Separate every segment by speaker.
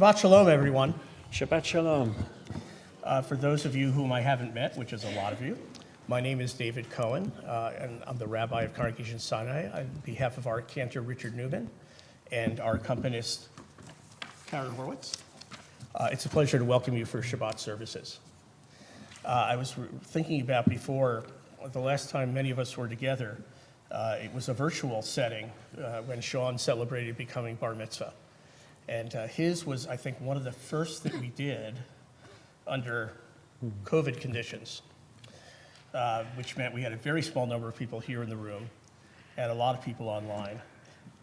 Speaker 1: Shabbat Shalom, everyone.
Speaker 2: Shabbat Shalom.
Speaker 1: For those of you whom I haven't met, which is a lot of you, my name is David Cohen, and I'm the rabbi of Congregation Sinai on behalf of our cantor Richard Newman and our accompanist Karen Horwitz. It's a pleasure to welcome you for Shabbat services. I was thinking about before, the last time many of us were together, it was a virtual setting when Sean celebrated becoming bar mitzvah. And his was, I think, one of the first that we did under COVID conditions, which meant we had a very small number of people here in the room and a lot of people online.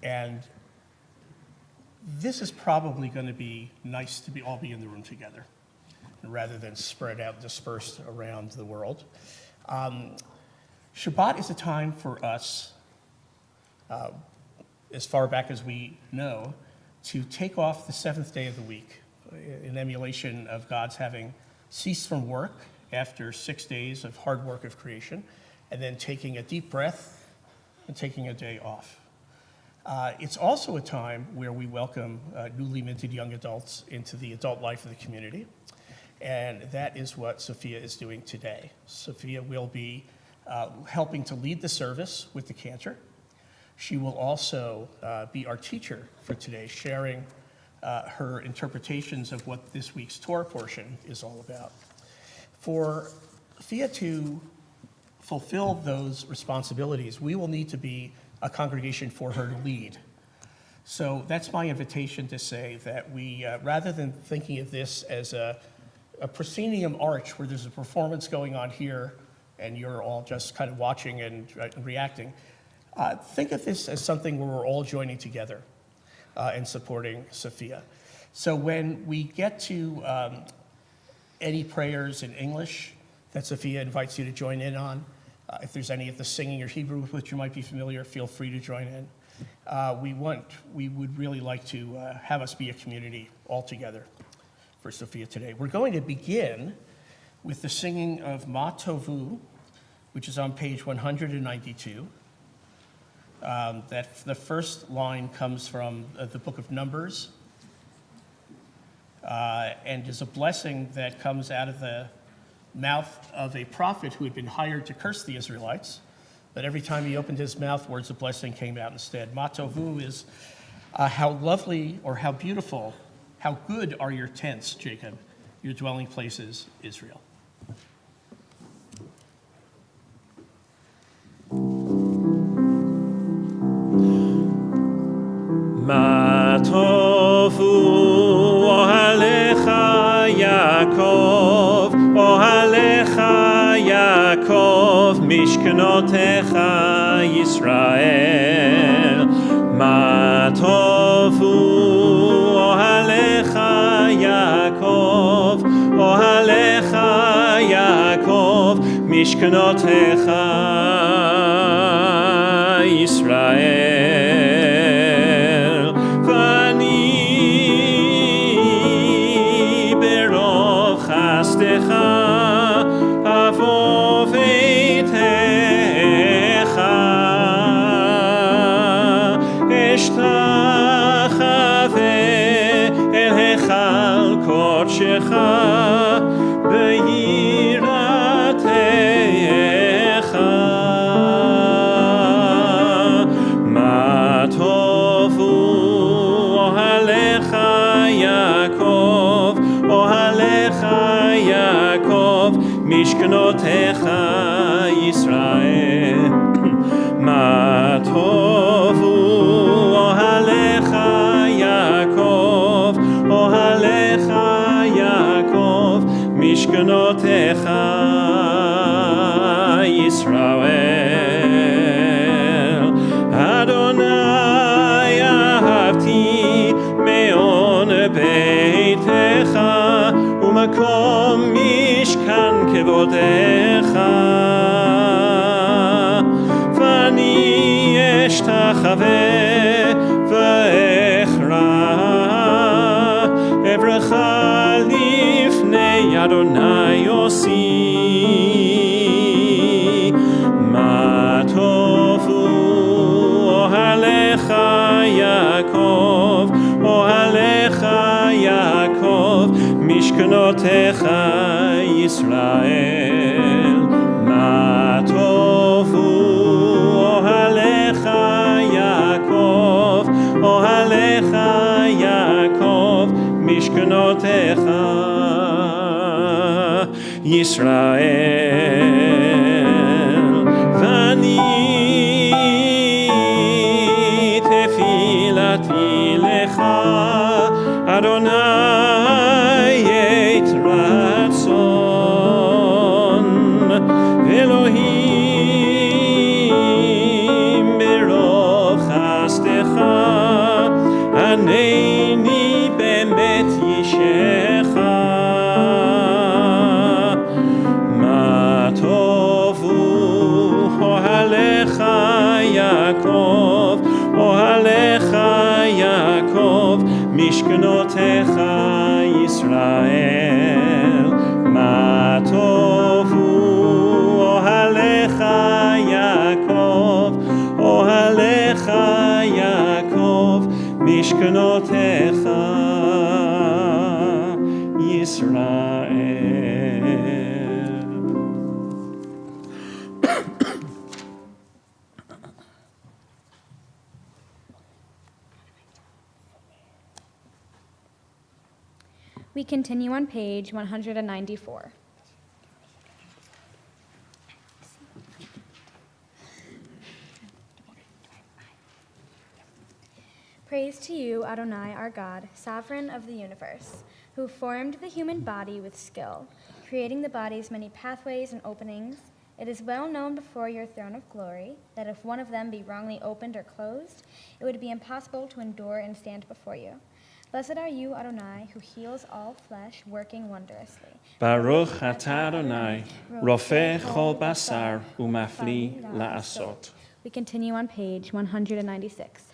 Speaker 1: And this is probably going to be nice to all be in the room together rather than spread out, dispersed around the world. Shabbat is a time for us, as far back as we know, to take off the seventh day of the week in emulation of God's having ceased from work after 6 days of hard work of creation, and then taking a deep breath and taking a day off. It's also a time where we welcome newly minted young adults into the adult life of the community, and that is what Sophia is doing today. Sophia will be helping to lead the service with the cantor. She will also be our teacher for today, sharing her interpretations of what this week's Torah portion is all about. For Sophia to fulfill those responsibilities, we will need to be a congregation for her to lead. So that's my invitation to say that we, rather than thinking of this as a proscenium arch where there's a performance going on here and you're all just kind of watching and reacting, think of this as something where we're all joining together and supporting Sophia. So when we get to any prayers in English that Sophia invites you to join in on, if there's any of the singing or Hebrew with which you might be familiar, feel free to join in. We would really like to have us be a community all together for Sophia today. We're going to begin with the singing of Ma Tovu, which is on page 192. That the first line comes from the book of Numbers and is a blessing that comes out of the mouth of a prophet who had been hired to curse the Israelites, but every time he opened his mouth, words of blessing came out instead. Ma Tovu is how lovely or how beautiful, how good are your tents, Jacob, your dwelling places, Israel.
Speaker 2: Ma tovu ohalecha Yaakov, ohalecha Yaakov, mishkanotecha Yisrael. Ma tovu ohalecha Yaakov, ohalecha Yaakov, mishkanotecha Yisrael. Mishkanotecha Yisrael. Ma tovu ohalecha Yaakov, ohalecha Yaakov, mishkanotecha Yisrael. Adonai ahavti me'on beitecha umakom mishkan kevodecha vani eshtachaveh ve'echra evrecha lifnei Adonai osi. Ma tovu ohalecha Yaakov, ohalecha Yaakov, מה טובו אוהליך יעקב, אוהליך יעקב, משכנותיך ישראל. ואני תפילתי לך, אדוני את רצון, אלוהים ברוב חסדך, ענני באמת אישך. מה טובו אוהליך יעקב, אוהליך יעקב, משכנותיך ישראל. מה טובו אוהליך יעקב, אוהליך יעקב, משכנותיך ישראל.
Speaker 3: We continue on page 194. Praise to you, Adonai, our God, sovereign of the universe, who formed the human body with skill, creating the body's many pathways and openings. It is well known before your throne of glory that if one of them be wrongly opened or closed, it would be impossible to endure and stand before you. Blessed are you, Adonai, who heals all flesh, working wondrously.
Speaker 2: Baruch atah Adonai, rofeh chol basar umafli la'asot.
Speaker 3: We continue on page 196.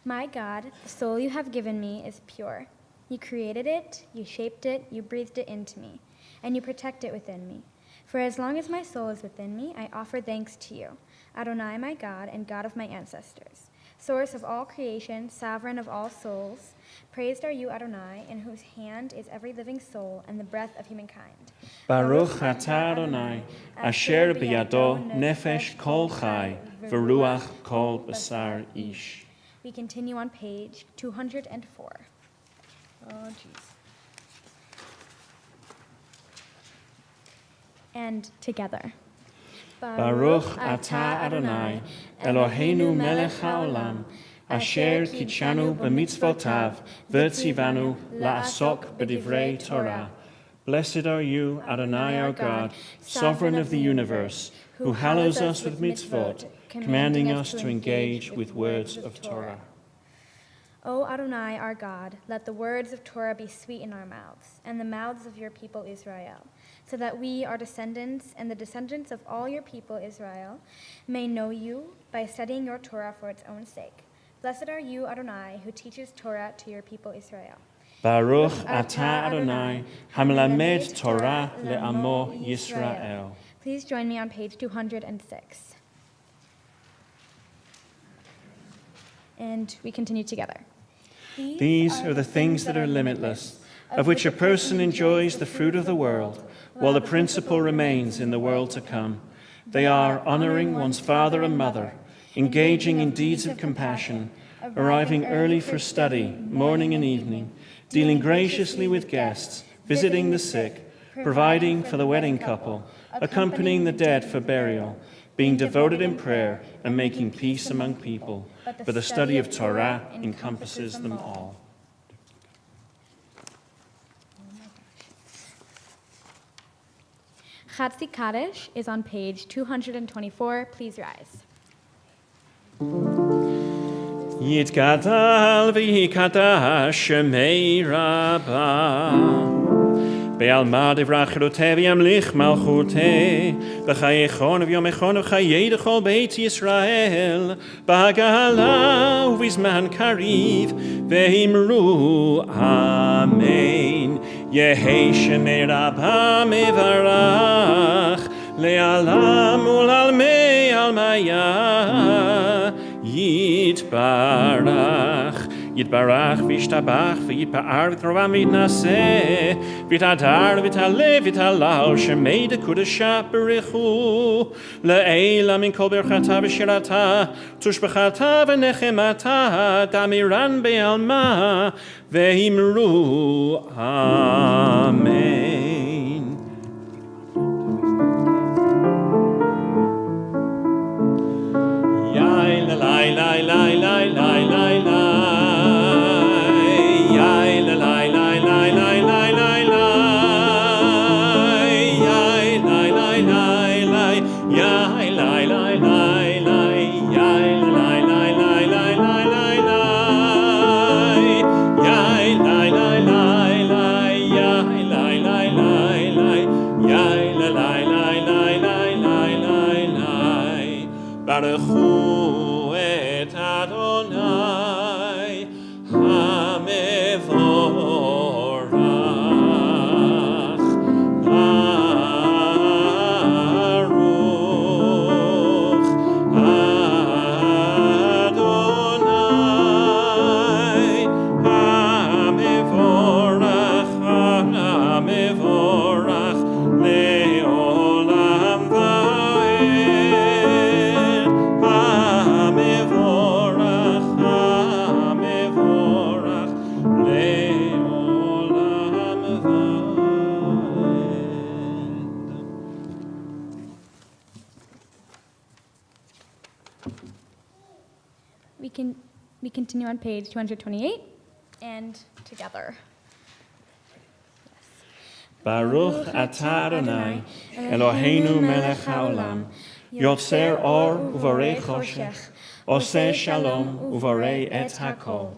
Speaker 3: My God, the soul you have given me is pure. You created it, you shaped it, you breathed it into me, and you protect it within me. For as long as my soul is within me, I offer thanks to you, Adonai, my God and God of my ancestors, source of all creation, sovereign of all souls. Praised are you, Adonai, in whose hand is every living soul and the breath of humankind.
Speaker 2: Baruch atah Adonai, asher biyado nefesh kol chai, v'ruach kol basar ish.
Speaker 3: We continue on page 204. Oh, geez. And together.
Speaker 2: Baruch atah Adonai, Eloheinu melech haolam, asher kitshanu b'mitzvotav, v'tzivanu la'asok b'divrei Torah. Blessed are you, Adonai our God, sovereign of the universe, who hallows us with mitzvot, commanding us to engage with words of Torah.
Speaker 3: O Adonai, our God, let the words of Torah be sweet in our mouths, and the mouths of your people Israel, so that we, our descendants, and the descendants of all your people Israel, may know you by studying your Torah for its own sake. Blessed are you, Adonai, who teaches Torah to your people Israel.
Speaker 2: Baruch atah Adonai, hamelamed Torah le'amo Yisrael.
Speaker 3: Please join me on page 206. And we continue together.
Speaker 2: These are the things that are limitless, of which a person enjoys the fruit of the world, while the principle remains in the world to come. They are honoring one's father and mother, engaging in deeds of compassion, arriving early for study, morning and evening, dealing graciously with guests, visiting the sick, providing for the wedding couple, accompanying the dead for burial, being devoted in prayer, and making peace among people. But the study of Torah encompasses them all.
Speaker 3: Chatzi Kaddish is on page 224. Please rise.
Speaker 2: Yitgadal v'yikadash shemei Rabbah. Be'alma divrach chiloteh v'yamlich malchuteh. B'chayechon v'yomechon v'chayei d'chol beit Yisrael. B'hagala u'vizman kariv. V'himru amen. Yehei shemei Rabbah mevarach. Le'alam u'lalmei almaya. Yitbarach. יתברך וישתבח ויתפאר וקרבה מתנשא ויתהדר ויתעלה ויתהלל שמי דקודשה ברכו לעילה מן כל ברכתה ושירתה תושבחתה ונחמתה תמירן בעלמה ואמרו אמן. ברכו את אדוני המבורך ברוך אדוני המבורך לעולם
Speaker 3: We continue on page 228 and together.
Speaker 2: Baruch atah Adonai Eloheinu melech haolam yotzer or uvorei choshech oseh shalom uvorei et hakol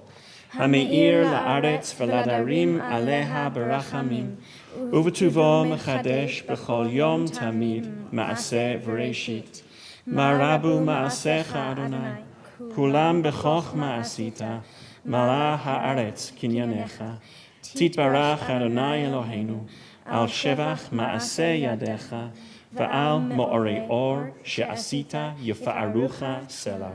Speaker 2: hameir la'aretz v'ladarim aleha barachamim uvetuvo mechadesh b'chol yom tamid ma'aseh v'reishit marabu ma'asecha Adonai kulam b'chochma asita mala ha'aretz kinyanecha titbarach Adonai Eloheinu al shevach ma'aseh yadecha va'al mo'orei or she'asita yifa'arucha selah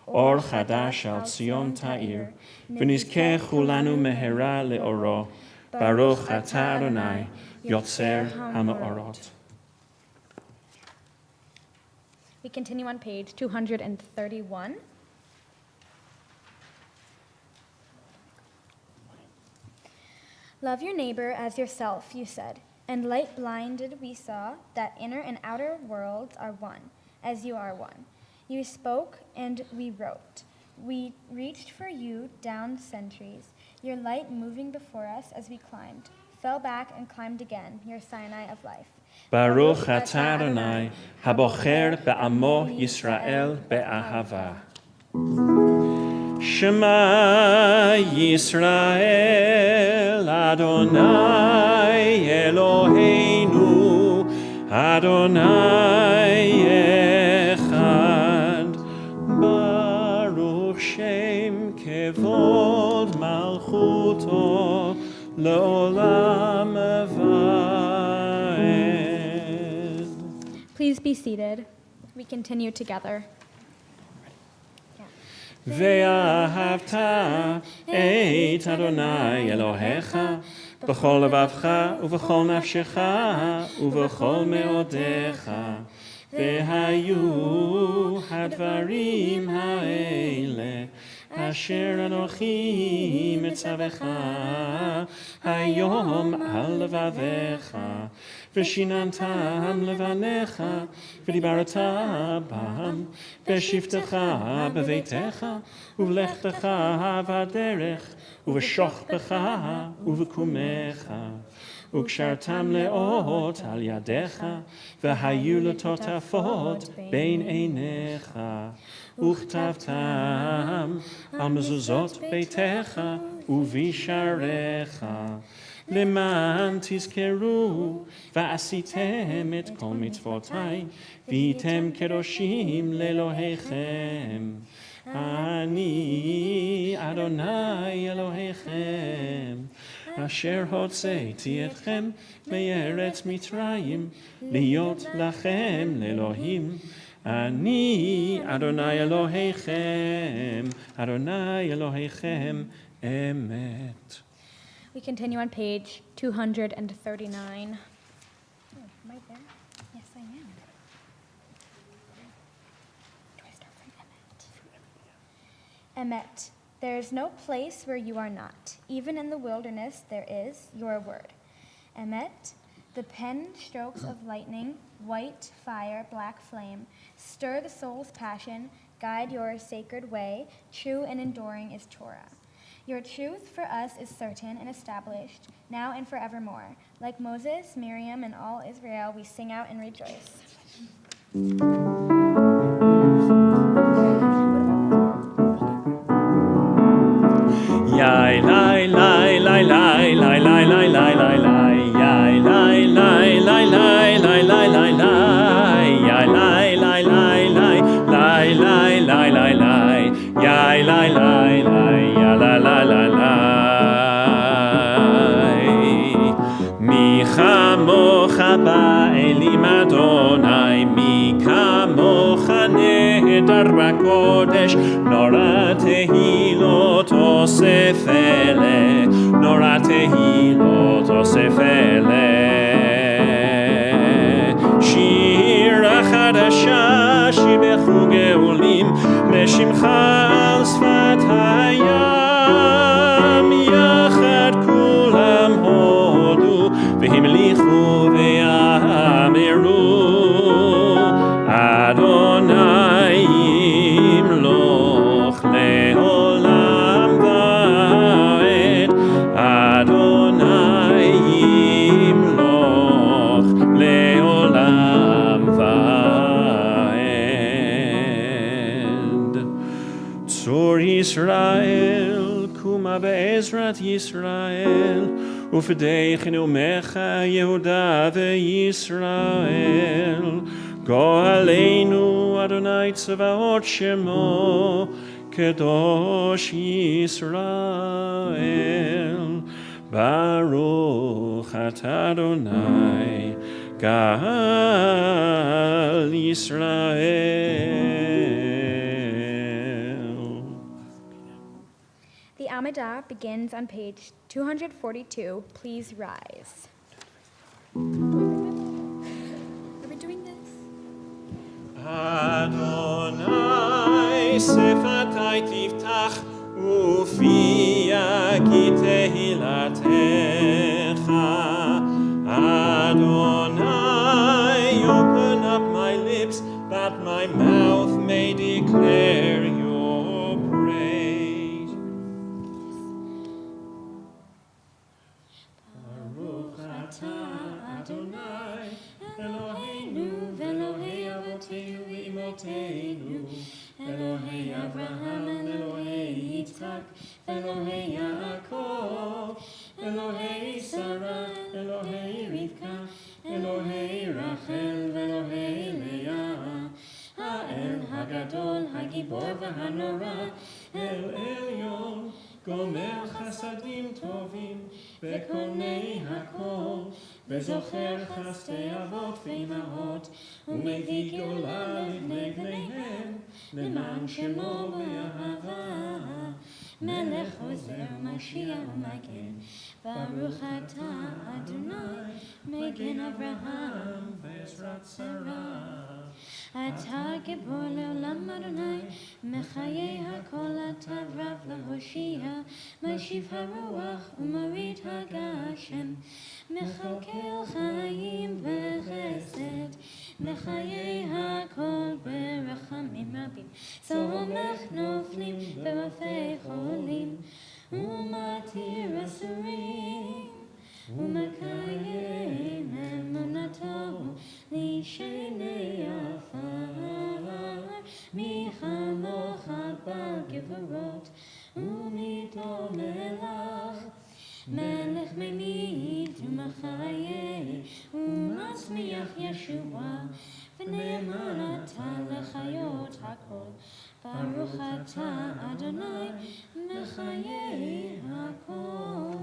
Speaker 2: or chadash al Tzion ta'ir v'nizkeh chulanu mehera le'oro baruch atah Adonai yotzer ha'ma'orot.
Speaker 3: We continue on page 231. Love your neighbor as yourself, you said, and light blinded we saw that inner and outer worlds are one, as you are one. You spoke and we wrote. We reached for you down centuries, your light moving before us as we climbed, fell back and climbed again, your Sinai of life.
Speaker 2: Baruch atah Adonai, habocher be'amo Yisrael be'ahava. Shema Yisrael, Adonai Eloheinu, Adonai echad. Baruch Shem kevod malchuto le'olam vaed.
Speaker 3: Please be seated. We continue together.
Speaker 2: ואהבת את אדוני אלוהיך בכל לבבך ובכל נפשך ובכל מאודיך והיו הדברים האלה אשר אנוכי מצווך היום על לבביך ושיננתם לבניך ודיברת בם בשבתך בביתך ובלכתך בדרך ובשוכבך ובקומך וקשרתם לאות על ידיך והיו לטוטפות בין עיניך וכתבתם על מזוזות ביתך ובשעריך למען תזכרו ועשיתם את כל מצוותי והייתם קדושים לאלוהיכם. אני אדוני אלוהיכם אשר הוצאתי אתכם מארץ מצרים להיות לכם לאלוהים. Ani Adonai Elohechem, Adonai Elohechem, emet.
Speaker 3: We continue on page 239. Oh, am I there? Yes, I am. Do I start from Emet? Emet, there is no place where you are not. Even in the wilderness there is your word. Emet, the pen strokes of lightning, white fire, black flame, stir the soul's passion, guide your sacred way, true and enduring is Torah. Your truth for us is certain and established, now and forevermore. Like Moses, Miriam, and all Israel, we sing out and rejoice.
Speaker 2: Yai lai lai lai lai lai lai lai lai lai lai yai lai lai lai lai lai lai lai lai yai lai lai lai lai lai lai lai lai lai yai lai lai lai ya la la la lai mi chamocha ba'elim Adonai mi kamocha nehedar b'kodesh nora tehilot osef eleh nora tehilot osef eleh shira chadasha shibechu geolim leshimcha al sfat hayam yachad kulam hodu v'himlichu v'yameru Adonai yimloch le'olam va'ed Adonai yimloch le'olam va'ed Tzor Yisrael kuma be'ezrat Yisrael ufdeichenu mecha Yehuda ve'Yisrael Go'aleinu Adonai Tzavaot Shemo Kedosh Yisrael Baruch Atah Adonai Gal Yisrael.
Speaker 3: The Amidah begins on page 242. Please rise. Are we doing this?
Speaker 2: Adonai sefatai tiftach ufia ki tehilatecha Adonai open up my lips that my mouth may declare your praise Baruch atah Adonai Eloheinu v'Elohei Avotenu v'Imotenu Elohei Avraham Elohei Yitzchak Elohei Yaakov Elohei Sarah Elohei Rivka Elohei Rachel v'Elohei Leah Ha'el Hagadol Hagibor v'Hanora El Elyon Gomer Chasadim Tovim V'Konei Hakol וזוכר חסדי אבות ואימהות ומביא גאולה לבני בניהם למען שמו באהבה מלך עוזר משיח ומגן ברוך אתה אדוני מגן אברהם ועזרת שרה אתה גיבור לעולם אדוני מחיי הכל אתה רב להושיע משיב הרוח ומוריד הגשם מחכה חיים וחסד מחיי הכל ברחמים רבים סומך נופלים ורופא חולים ומתיר אסורים ומקיים אמונתו לישני עפר מי כמוך בעל גבורות ומתעוללך מלך ממית ומחיה ומצמיח ישועה ונאמן אתה לחיות הכל ברוך אתה אדוני מחיי הכל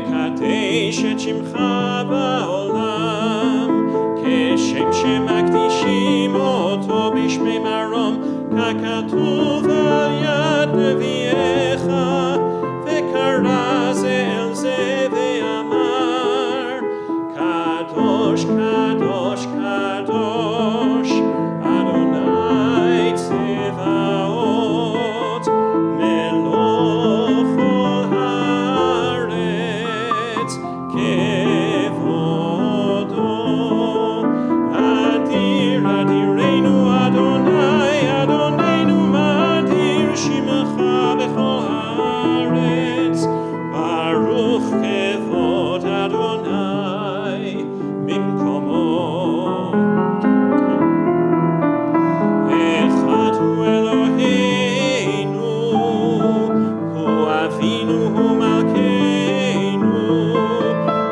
Speaker 2: לקדש את שמך בעולם, כשם שמקדישים אותו בשמי מרום, ככתוב על יד נביאך, וקרא זה אל זה ואמר, קדוש, קדוש, קדוש, אדוני צבאות, מלוך כל הארץ, כבודו. אדיר, אדירנו אדוני, אדוננו מדיר שמך בכל הארץ, ברוך כבוד אדוני במקומו. אחד הוא אלוהינו, הוא אבינו, הוא מלכנו,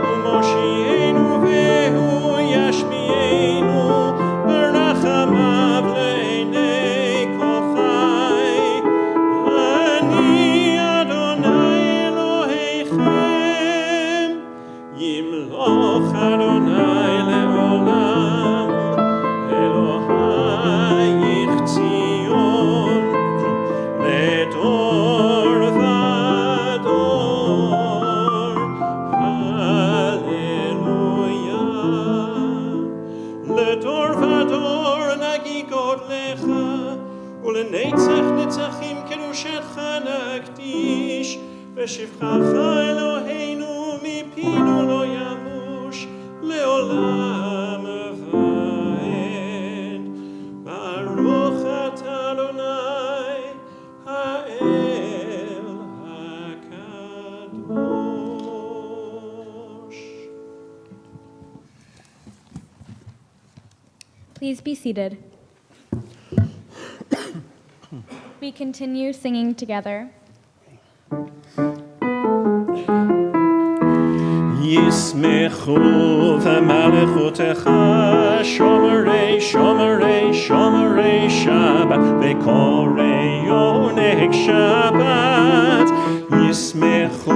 Speaker 2: הוא מושיענו והוא ישמיענו, ברחמיו לעיני כל חי. אני אדוני אלוהיכם, ימלוך אדוני לעולם, אלוהייך ציון, לדור ודור, הללויה. לדור ודור נגיגות לך, ולנצח נצחים קדושתך נקדיש, ושבחך אלוהינו מפינו לא ימוש, לעולם ועד. ברוך אתה אדוני האל הקדוש.
Speaker 3: Please be seated. We continue singing together.
Speaker 2: ישמחו במלכותך שומרי שומרי שומרי שבת וקוראי עונג שבת. ישמחו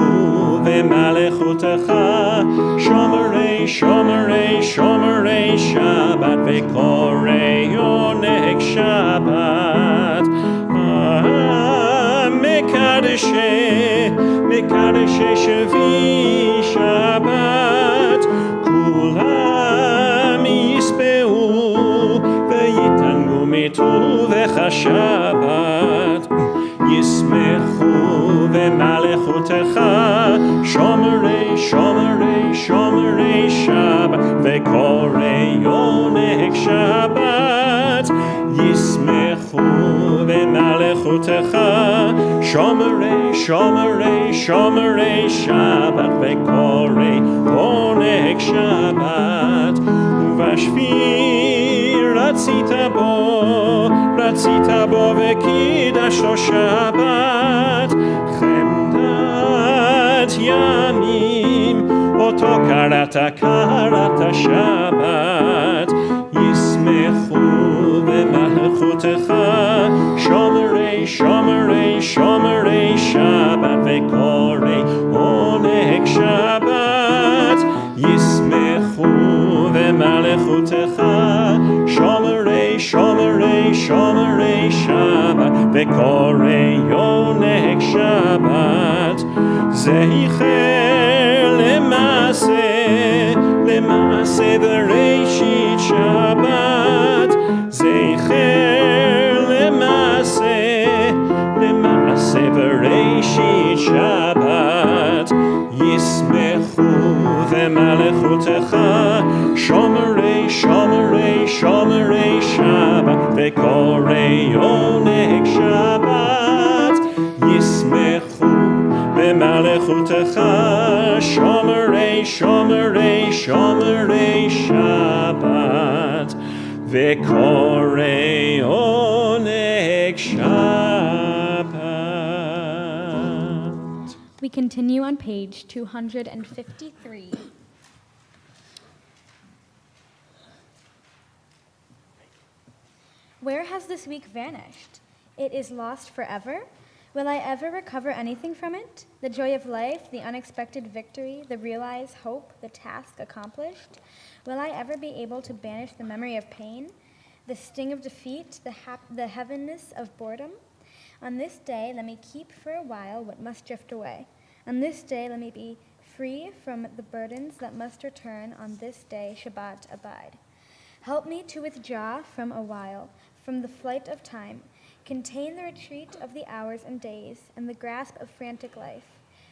Speaker 2: במלכותך שומרי שומרי שומרי שבת וקוראי עונג שבת. מקדשי שבי שבת, כולם יספעו ויתענגו מטובך שבת. ישמחו במלכותך שומרי שומרי שומרי שבת וקוראי עונג שבת. ישמחו במלכותך שומרי שומרי שומרי שבת וקוראי עונג שבת. ובשביל רצית בו וקידשתו שבת. חמדת ימים אותו קראת שבת. ישמחו במלכותך שומרי שומרי שומרי שבת וקוראי עונג שבת. ישמחו במלכותך שומרי שומרי שומרי שבת וקוראי עונג שבת. זכר למעשה בראשית שבת. זכר למעשה בראשית שבת. ישמחו במלכותך שומרי שומרי שומרי שבת וקוראי עונג שבת. ישמחו במלכותך שומרי שומרי שומרי שבת וקוראי עונג שבת.
Speaker 3: We continue on page 253. Where has this week vanished? It is lost forever? Will I ever recover anything from it? The joy of life, the unexpected victory, the realized hope, the task accomplished? Will I ever be able to banish the memory of pain, the sting of defeat, the heaviness of boredom? On this day, let me keep for a while what must drift away. On this day, let me be free from the burdens that must return. On this day, Shabbat abide. Help me to withdraw from a while, from the flight of time, contain the retreat of the hours and days, and the grasp of frantic life.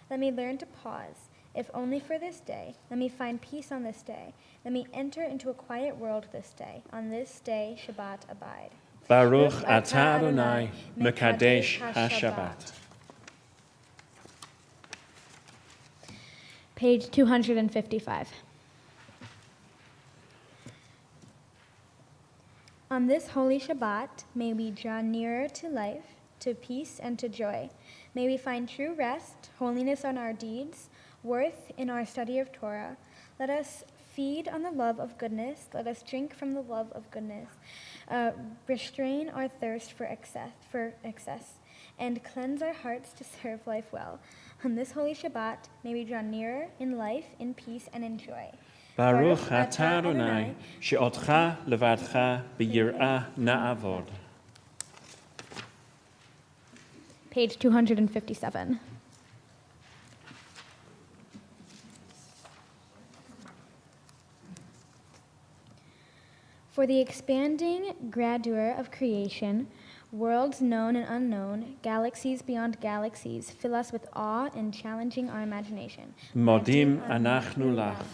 Speaker 3: Let me learn to pause, if only for this day. Let me find peace on this day. Let me enter into a quiet world this day. On this day, Shabbat abide.
Speaker 2: Baruch atah Adonai, mekadesh ha-Shabbat.
Speaker 3: Page 255. On this holy Shabbat, may we draw nearer to life, to peace, and to joy. May we find true rest, holiness on our deeds, worth in our study of Torah. Let us feed on the love of goodness. Let us drink from the love of goodness. Restrain our thirst for excess, and cleanse our hearts to serve life well. On this holy Shabbat, may we draw nearer in life, in peace, and in joy.
Speaker 2: Baruch atah Adonai, she'otcha levadcha b'yir'ah na'avod.
Speaker 3: Page 257. For the expanding grandeur of creation, worlds known and unknown, galaxies beyond galaxies, fill us with awe and challenging our imagination.
Speaker 2: Modim anachnu lach.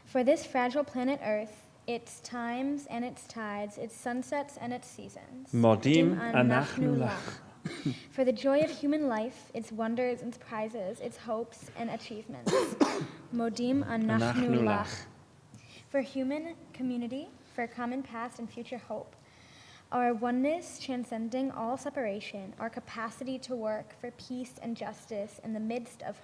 Speaker 3: For this fragile planet Earth, its times and its tides, its sunsets and its seasons.
Speaker 2: Modim anachnu lach.
Speaker 3: For the joy of human life, its wonders and prizes, its hopes and achievements. Modim anachnu lach. For human community, for common past and future hope. Our oneness transcending all separation, our capacity to work for peace and justice in the midst of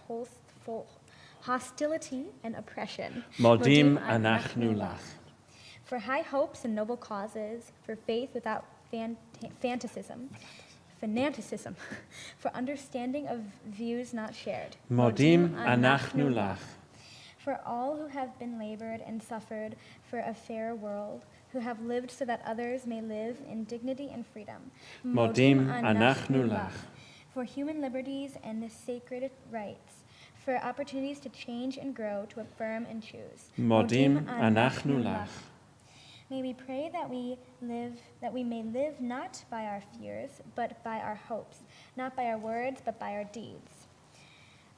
Speaker 3: hostility and oppression.
Speaker 2: Modim anachnu lach.
Speaker 3: For high hopes and noble causes, for faith without fanaticism, for understanding of views not shared.
Speaker 2: Modim anachnu lach.
Speaker 3: For all who have been labored and suffered for a fair world, who have lived so that others may live in dignity and freedom.
Speaker 2: Modim anachnu lach.
Speaker 3: For human liberties and the sacred rights, for opportunities to change and grow, to affirm and choose.
Speaker 2: Modim anachnu lach.
Speaker 3: May we pray that we may live not by our fears, but by our hopes, not by our words, but by our deeds.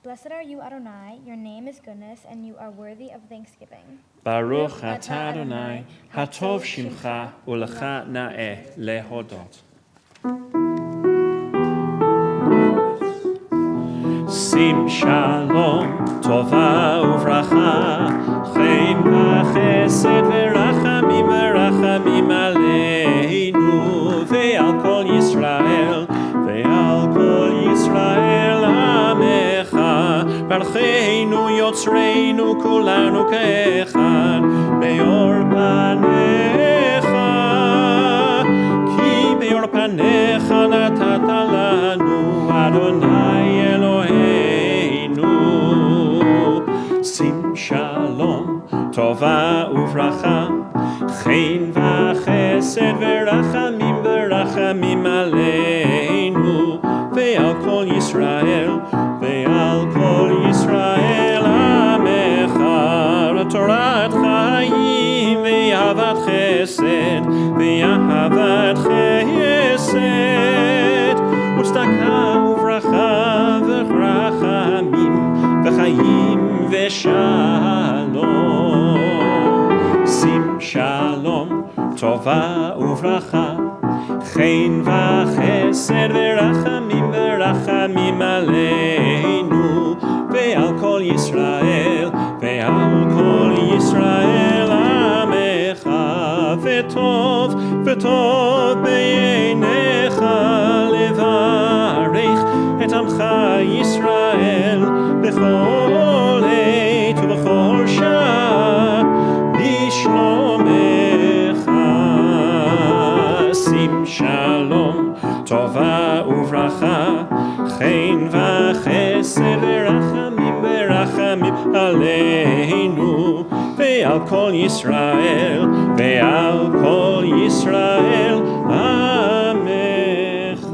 Speaker 3: Blessed are you, Adonai, your name is goodness, and you are worthy of thanksgiving.
Speaker 2: Baruch atah Adonai, hatov shimcha, ulecha na'eh lehodot. Sim shalom, tova uvracha, chen v'chesed v'rachamim aleinu, ve'al kol Yisrael, amecha, barcheinu yotzreinu kulanu ke'echad, be'or panecha, ki be'or panecha natata lanu, Adonai Eloheinu. Sim shalom, tova uvracha, chen v'chesed v'rachamim aleinu, ve'al kol Yisrael, amecha, Torat chayim ve'ahavat chesed, u'tzedakah uvracha v'rachamim v'chayim v'shalom. Sim shalom, tova uvracha, chen v'chesed v'rachamim aleinu, ve'al kol Yisrael, amecha, v'tov be'einecha levarech et amcha Yisrael b'chol eit u'b'chol shah b'shlomecha. Sim shalom, tova uvracha, חן וחסד ורחמים עלינו ועל כל ישראל עמך.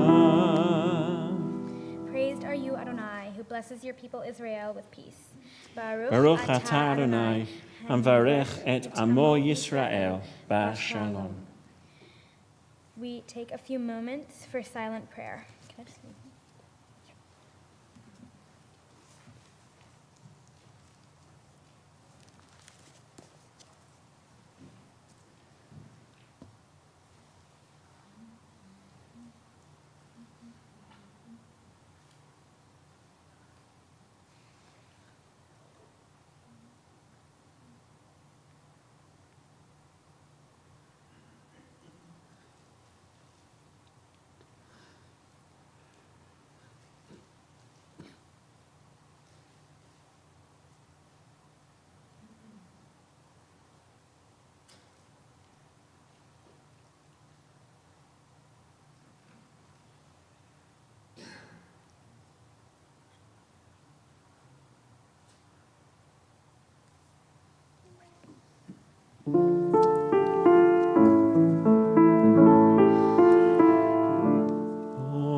Speaker 3: Praised are you, Adonai, who blesses your people Israel with peace.
Speaker 2: Baruch atah Adonai, המברך את עמו ישראל בשלום.
Speaker 3: We take a few moments for silent prayer. Can I just leave?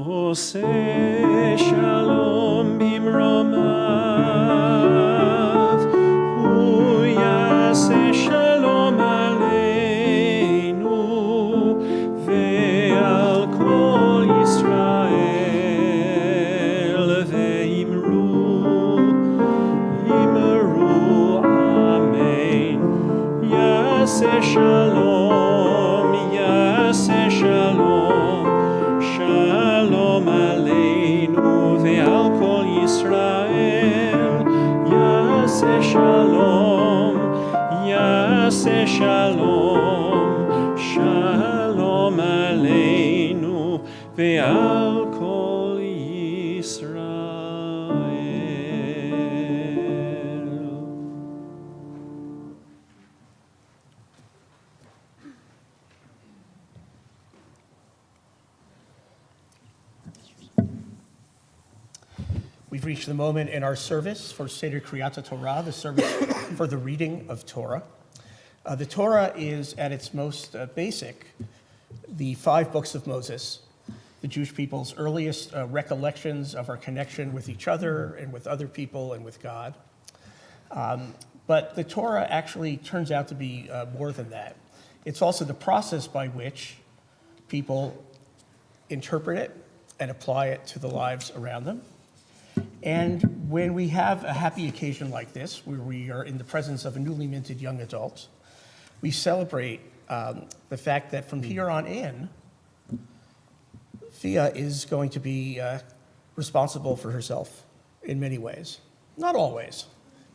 Speaker 2: עושה שלום במרומיו, הוא יעשה שלום עלינו ועל כל ישראל, ואמרו אמן. יעשה שלום, יעשה שלום, שלום עלינו ועל כל ישראל. יעשה שלום, יעשה שלום, שלום עלינו ועל כל ישראל.
Speaker 1: We've reached the moment in our service for Seder Kriyat Torah, the service for the reading of Torah. The Torah is, at its most basic, the 5 books of Moses, the Jewish people's earliest recollections of our connection with each other and with other people and with God. But the Torah actually turns out to be more than that. It's also the process by which people interpret it and apply it to the lives around them. And when we have a happy occasion like this, where we are in the presence of a newly minted young adult, we celebrate the fact that from here on in, Fia is going to be responsible for herself in many ways. Not always,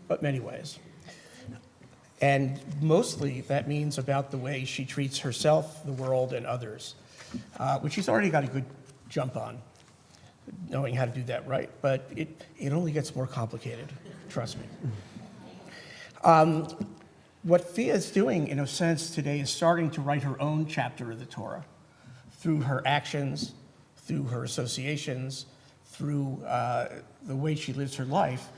Speaker 1: but many ways. And mostly that means about the way she treats herself, the world, and others, which she's already got a good jump on, knowing how to do that right, but it only gets more complicated, trust me. What Fia is doing, in a sense, today is starting to write her own chapter of the Torah through her actions, through her associations, through the way she lives her life.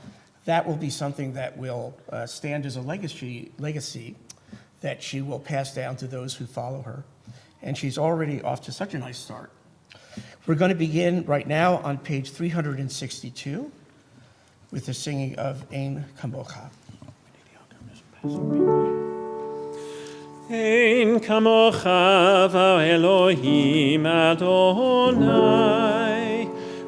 Speaker 1: That will be something that will stand as a legacy that she will pass down to those who follow her. And she's already off to such a nice start. We're going to begin right now on page 362 with the singing of Ein Kamocha.
Speaker 2: Ein kamocha v'Elohim Adonai,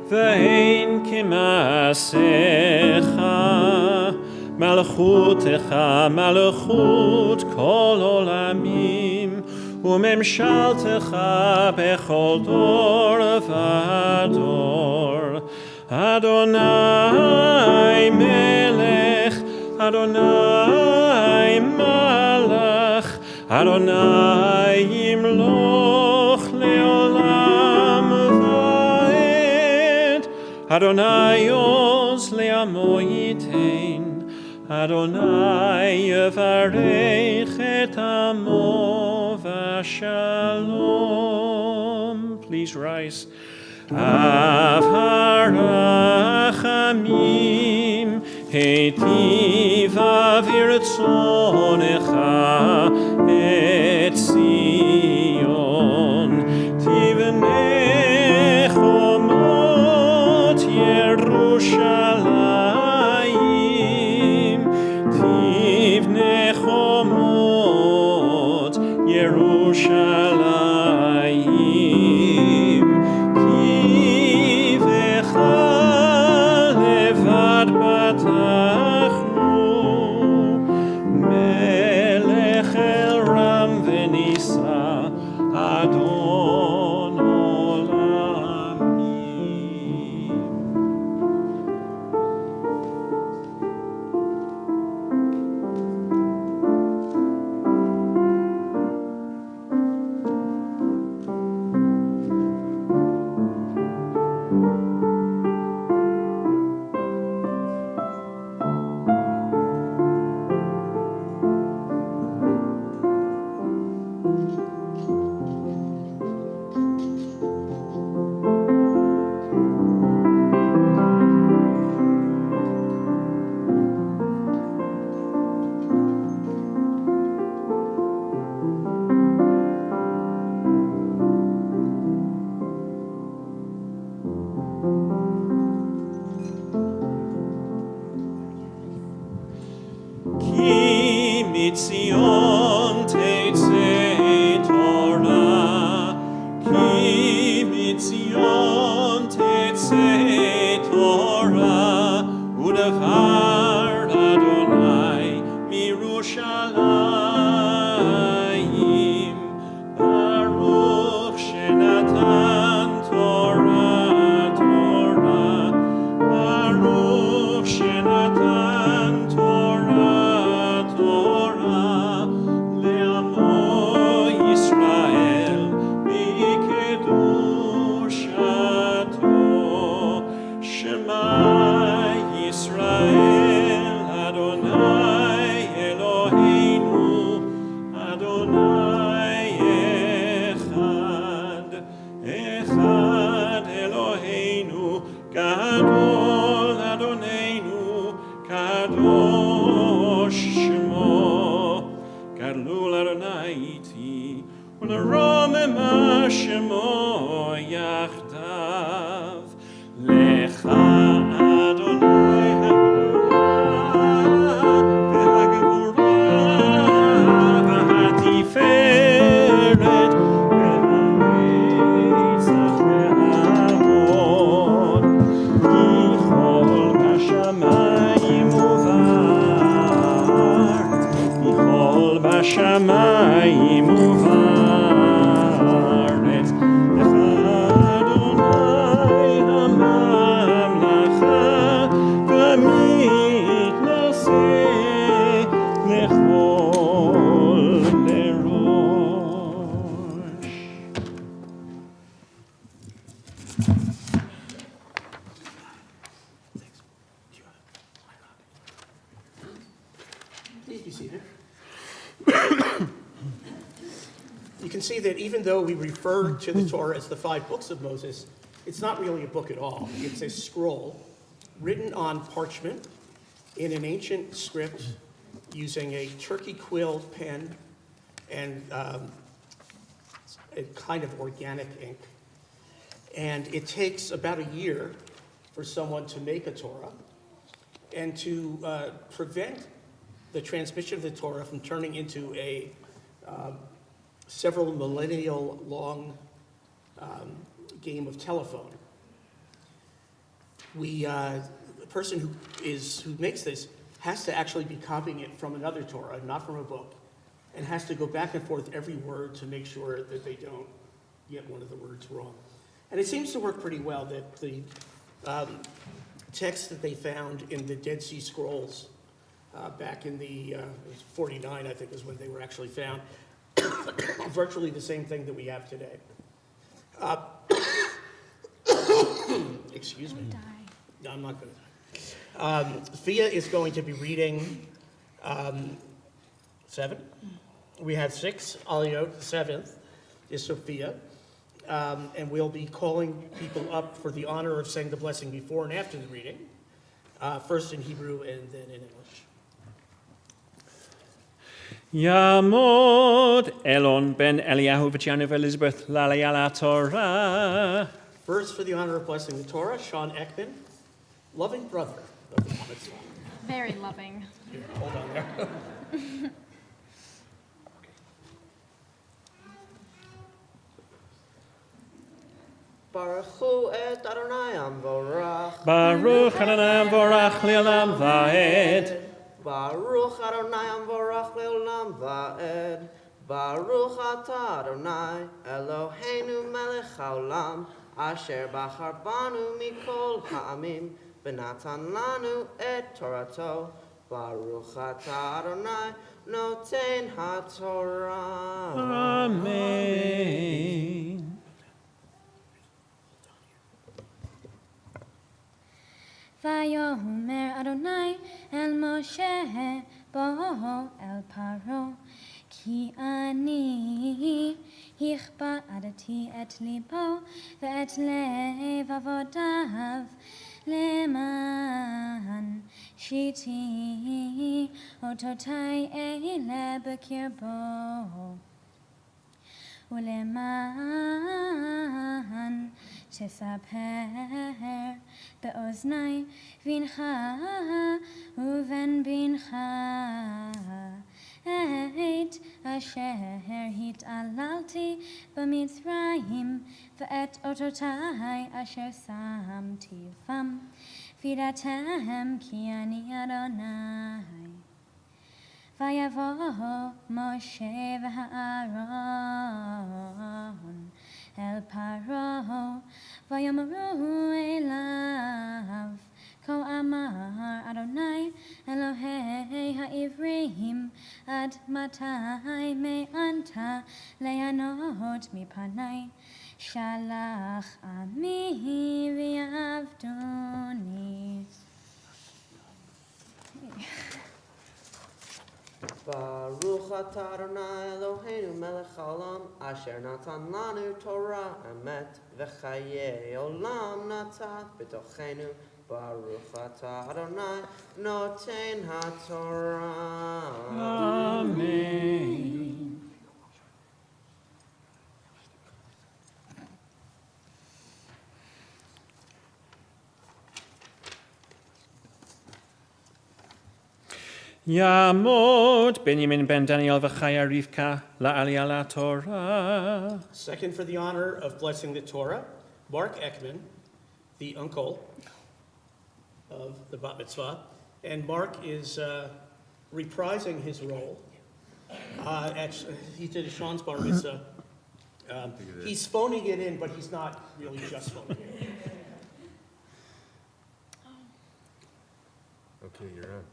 Speaker 2: ve'ein k'maasecha, malchutecha malchut kol olamim, u'memshaltecha bechol dor v'ador. Adonai melech, Adonai malach, Adonai yimloch leolam va'ed, Adonai oz le'amo yitein, Adonai yevarech et amo v'shalom. Please rise. Av hara העמים, היטיב אוויר צונך את ציון, תבנה חומות ירושלים, תבנה חומות ירושלים, כי בך לבד פתחנו, מלך אל רם ונישא, אדון עולמי. כי מציון תצא תורה, כי מציון תצא תורה, ודבר אדוני מירושלים. ברוך שנתן תורה, תורה, ברוך שנתן תורה, תורה, לעמו ישראל בקדושתו. שמע ישראל, אדוני אלוהינו, אדוני אחד, אחד אלוהינו, גדול אדוננו, קדוש שמו. גדלו לאדוני איתי, ולרוממה שמו יחדיו. לך אדוני הגדולה והגבורה והתפארת והנצח וההוד, מכל בשמיים ובארץ, מכל בשמיים ובארץ. לך אדוני הממלכה, ומתנשא לכל לראש.
Speaker 1: Please be seated. You can see that even though we refer to the Torah as the 5 books of Moses, it's not really a book at all. It's a scroll written on parchment in an ancient script using a turkey quill pen and a kind of organic ink. And it takes about a year for someone to make a Torah, and to prevent the transmission of the Torah from turning into a several millennial long game of telephone. The person who makes this has to actually be copying it from another Torah, not from a book, and has to go back and forth every word to make sure that they don't get one of the words wrong. And it seems to work pretty well, that the text that they found in the Dead Sea Scrolls back in the 49, I think, is when they were actually found, virtually the same thing that we have today. Excuse me. No, I'm not going to die. Thea is going to be reading 7. We have 6. Aliot, 7th, is Sophia. And we'll be calling people up for the honor of saying the blessing before and after the reading. First in Hebrew and then in English.
Speaker 2: Yamod Elon ben Eliyahu v'Janu Elizabeth Lalayala Torah.
Speaker 1: First, for the honor of blessing the Torah, Sean Ekman, loving brother of the Bar Mitzvah.
Speaker 4: Very loving.
Speaker 1: Here, hold on there.
Speaker 5: Baruch hu et Adonai Amvorach.
Speaker 2: Baruch Adonai Vorach Le'olam Va'ed.
Speaker 5: Baruch Adonai Amvorach Le'olam Va'ed. Baruch atah Adonai Eloheinu melech haolam asher bachar banu mikol ha'amim v'natan lanu et Torato. Baruch atah Adonai noten ha'torah.
Speaker 2: Amen.
Speaker 3: Vayomer Adonai el Moshe bo el Paro ki ani הכבדתי את ליבו ואת לב אבותיו למען שיתי אותותי אלה בקרבו ולמען תספר באוזני בנך ובן בנך את אשר התעללתי במצרים ואת אותותי אשר שמתי בם וידעתם כי אני אדוני ויבוא משה ואהרון אל פרעה ויאמרו אליו כה אמר אדוני אלוהי העברים עד מתי מאנת ליהנות מפני שלח עמי ויעבדוני.
Speaker 5: Baruch atah Adonai Eloheinu melech haolam asher natan lanu Torah emet v'chayei olam natat b'tochenu. Baruch atah Adonai noten haTorah.
Speaker 2: Amen. Yamod Benjamin ben Daniel v'Chaya Rivka la'aliyah la'Torah.
Speaker 1: Second, for the honor of blessing the Torah, Mark Ekman, the uncle of the Bat Mitzvah. And Mark is reprising his role. He did Sean's Bar Mitzvah. He's phoning it in, but he's not really just phoning it in.
Speaker 6: Okay, you're on.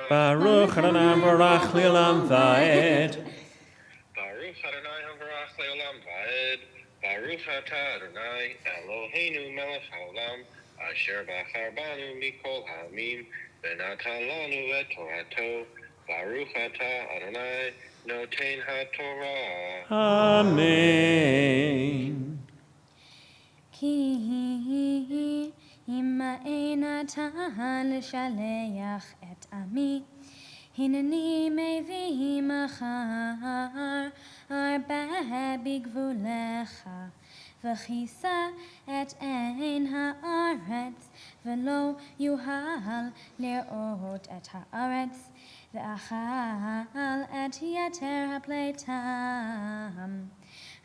Speaker 2: Baruch Adonai Barach Le'olam Va'ed.
Speaker 7: Baruch Adonai Havarach Le'olam Va'ed. Baruch atah Adonai Eloheinu melech haolam asher bachar banu mikol ha'amim v'natan lanu et Torato. Baruch atah Adonai noten ha'torah.
Speaker 2: Amen.
Speaker 3: כי עמאי נתן לשלח את עמי, הנני מביא מחר הרבה בגבולך, וכיסה את עין הארץ, ולא יוכל לראות את הארץ, ואכל את יתר הפליטם.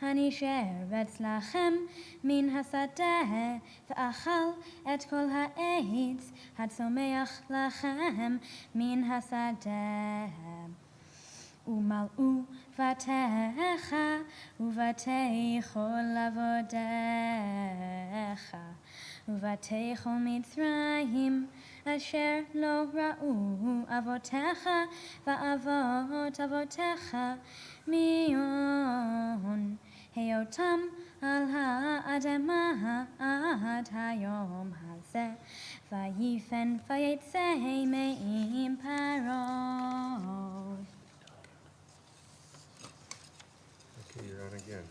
Speaker 3: אני שרץ לכם מן השדה, ואכל את כל העץ הצומח לכם מן השדה. ומלאו בתיך ובתי כל עבדיך, ובתי כל מצרים, אשר לא ראו אבותיך ואבות אבותיך מיום היותם על האדמה עד היום הזה, ויפן ויצא מעם פרעה.
Speaker 6: Okay, you're on again.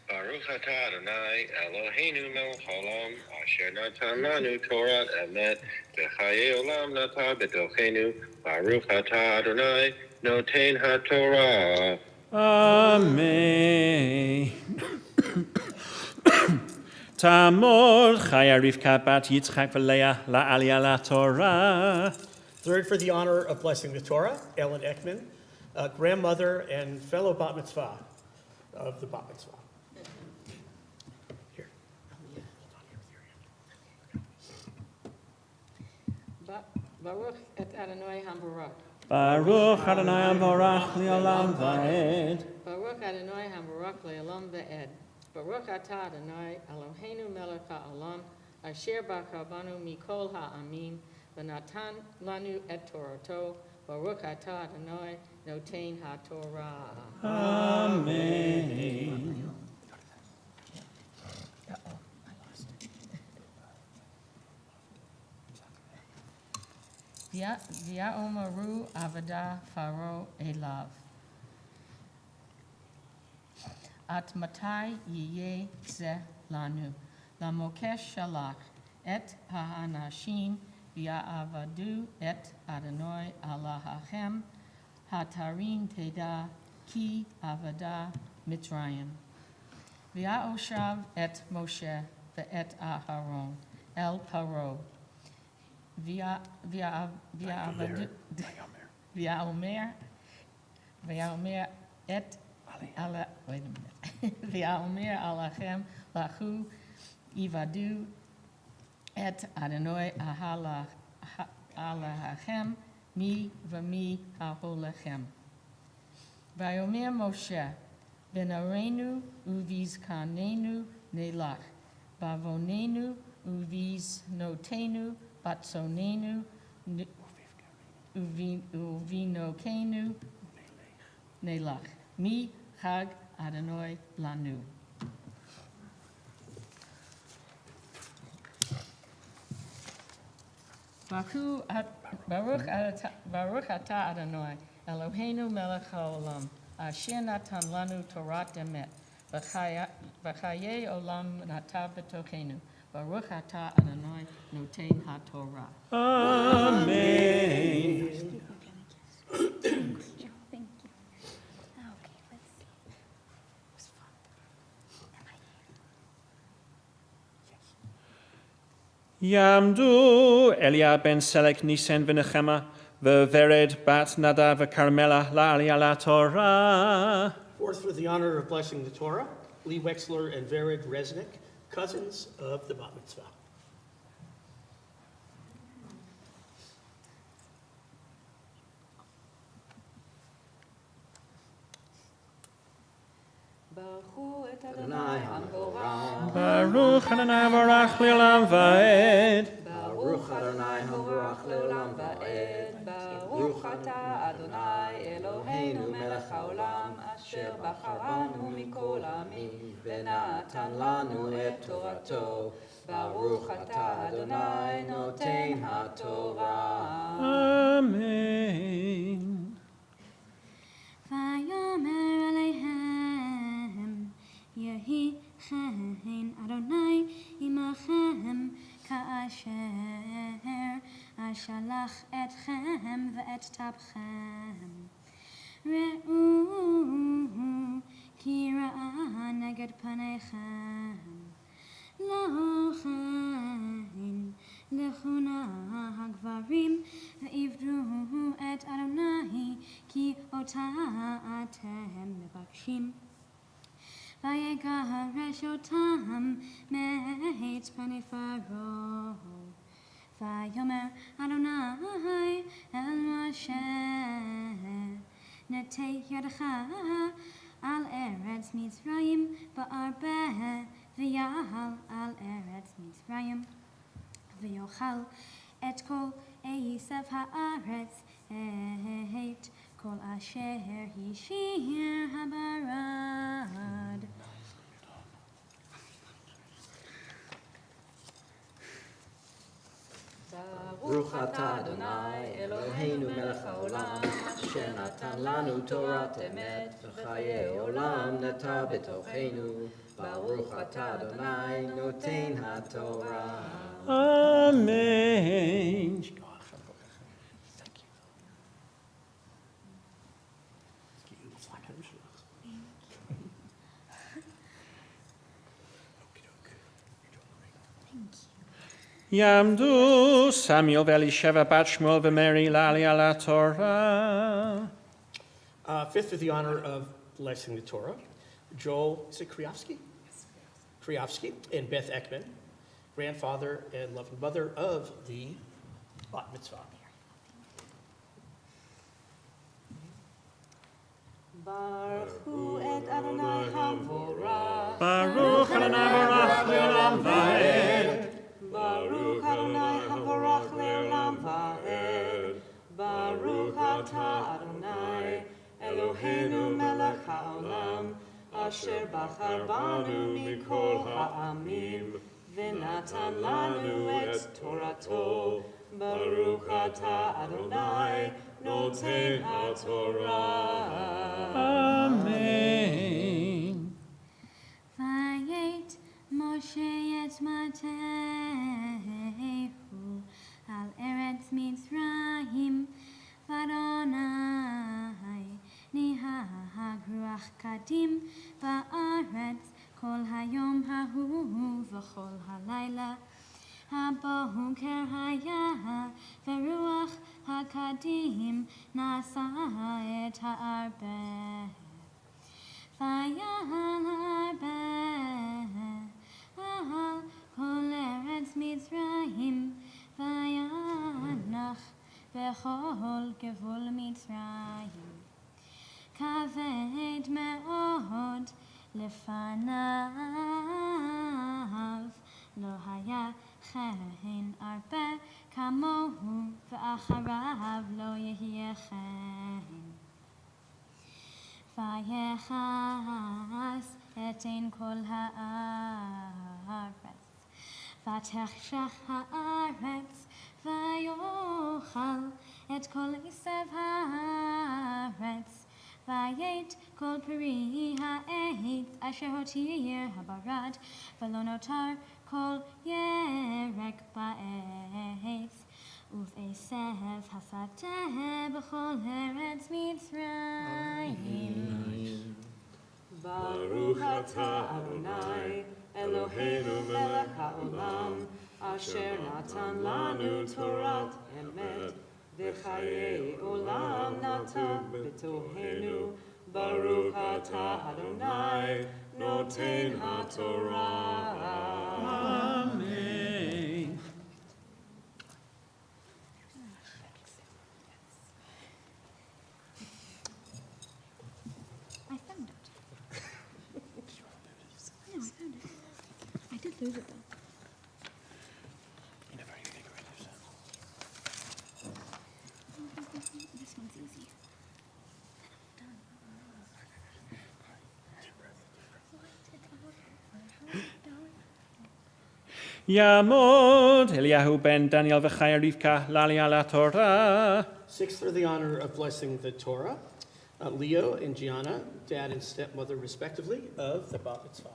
Speaker 7: Baruch atah Adonai Eloheinu melech haolam asher natan lanu Torah emet v'chayei olam nata b'tochenu. Baruch atah Adonai noten haTorah.
Speaker 2: Amen. Tamor chaya Rivka bat Yitzchak v'Leah la'aliyah la'Torah.
Speaker 1: Third, for the honor of blessing the Torah, Ellen Ekman, grandmother and fellow bat mitzvah of the bat mitzvah. Here.
Speaker 4: Baruch et Adonai HaMevorach.
Speaker 2: Baruch Adonai Amorach li'olam va'ed.
Speaker 4: Baruch Adonai HaMevorach le'olam ve'ed. Baruch atah Adonai Eloheinu melech ha'olam asher bachar banu mikol ha'amim v'natan lanu et Torato. Baruch atah Adonai noten haTorah.
Speaker 2: Amen.
Speaker 4: V'ya'omaru avada Pharaoh elav. At matai yiyeh ze lanu. Lamokesh shalach et ha'anashim v'ya'avadu et Adonai Allahachem hatarim teda ki avada Mitzrayim. V'ya'oshav et Moshe ve'et Aharon el Paro. V'ya'omer et ala, wait a minute. V'ya'omer alachem lachu ivadu et Adonai ahalachem mi v'mi haholechem. V'yomer Moshe v'narenu uvizkanenu nelach bavonenu uviznotenu batsonenu uvinokenu nelach mi chag Adonai lanu. Baruch atah Adonai Eloheinu melech haolam asher natan lanu Torah emet v'chayei olam nata b'tochenu. Baruch atah Adonai noten haTorah.
Speaker 2: Amen.
Speaker 3: Thank you. Okay, let's see.
Speaker 2: Yamdu Elia ben Selek Nisen v'Nechema v'Vered bat Nadav v'Carmela la'aliyah la'Torah.
Speaker 1: Fourth, for the honor of blessing the Torah, Lee Wexler and Vered Resnick, cousins of the bat mitzvah.
Speaker 4: Baruch et Adonai HaMevorach.
Speaker 2: Baruch Adonai Barach li'olam va'ed.
Speaker 5: Baruch Adonai HaMevorach le'olam va'ed.
Speaker 4: Baruch atah Adonai Eloheinu melech haolam asher bacharanu mikol ha'amim
Speaker 5: ונתן לנו את תורתו. ברוך אתה אדוני נותן התורה.
Speaker 2: Amen.
Speaker 3: ויאמר עליהם, יהי כן אדוני עמכם, כאשר אשלח אתכם ואת טפכם. ראו כי רעה נגד פניכם. לכן לכו נא הגברים ועבדו את אדוני, כי אותה אתם מבקשים. ויגרש אותם מאת פני פרעה. ויאמר אדוני אל משה, נטה ידך על ארץ מצרים בארבע, ויעל על ארץ מצרים, ויאכל את כל עשב הארץ, את כל אשר השאיר הברד.
Speaker 5: ברוך אתה אדוני אלוהינו מלך העולם אשר נתן לנו תורת אמת, וחיי עולם נטע בתוכנו. ברוך אתה אדוני נותן התורה.
Speaker 2: אמן. יעמדו סמיול ואלישבע בת שמואל ומרי לעלייה לתורה.
Speaker 1: Fifth, with the honor of blessing the Torah, Joel, is it Kriovsky? Kriovsky and Beth Ekman, grandfather and loving mother of the bat mitzvah.
Speaker 4: Baruch hu et Adonai havorach.
Speaker 2: Baruch Adonai borach leolam vaed.
Speaker 4: Baruch Adonai havorach leolam vaed. Baruch atah Adonai Eloheinu melech haolam asher bachar banu mikol ha'amim v'natan lanu et torato. Baruch atah Adonai noten haTorah.
Speaker 2: Amen.
Speaker 3: Vayet Moshe et matehu al eretz Mitzrayim v'Adonai nihag ruach kadim ba'aretz kol hayom hahu v'chol halayla haboker haya v'ruach hakadim nasa et ha'arbeh Vayarbeh kol eretz Mitzrayim vayanach bechol gevul Mitzrayim kaved me'od lefanav lo haya chen arbe kamohu ve'acharav lo yehye chen Vayechas et ein kol haaretz, vatechshach haaretz, vayochal et kol isev haaretz, vayet kol peri ha'etz asher hotir habarad, v'lo notar kol yerek ba'etz. ובעשב השדה בכל ארץ מצרים.
Speaker 4: ברוך אתה אדוני אלוהינו מלך העולם אשר נתן לנו תורת אמת וחיי עולם נטע בתוכנו. ברוך אתה אדוני נותן התורה.
Speaker 2: Amen.
Speaker 3: I found it. No, I found it. I did lose it though. This one's easy.
Speaker 2: Yamod Eliyahu ben Daniel v'chaya Rivka l'aliyah laTorah.
Speaker 1: Sixth, for the honor of blessing the Torah, Leo and Gianna, dad and stepmother respectively, of the bat mitzvah.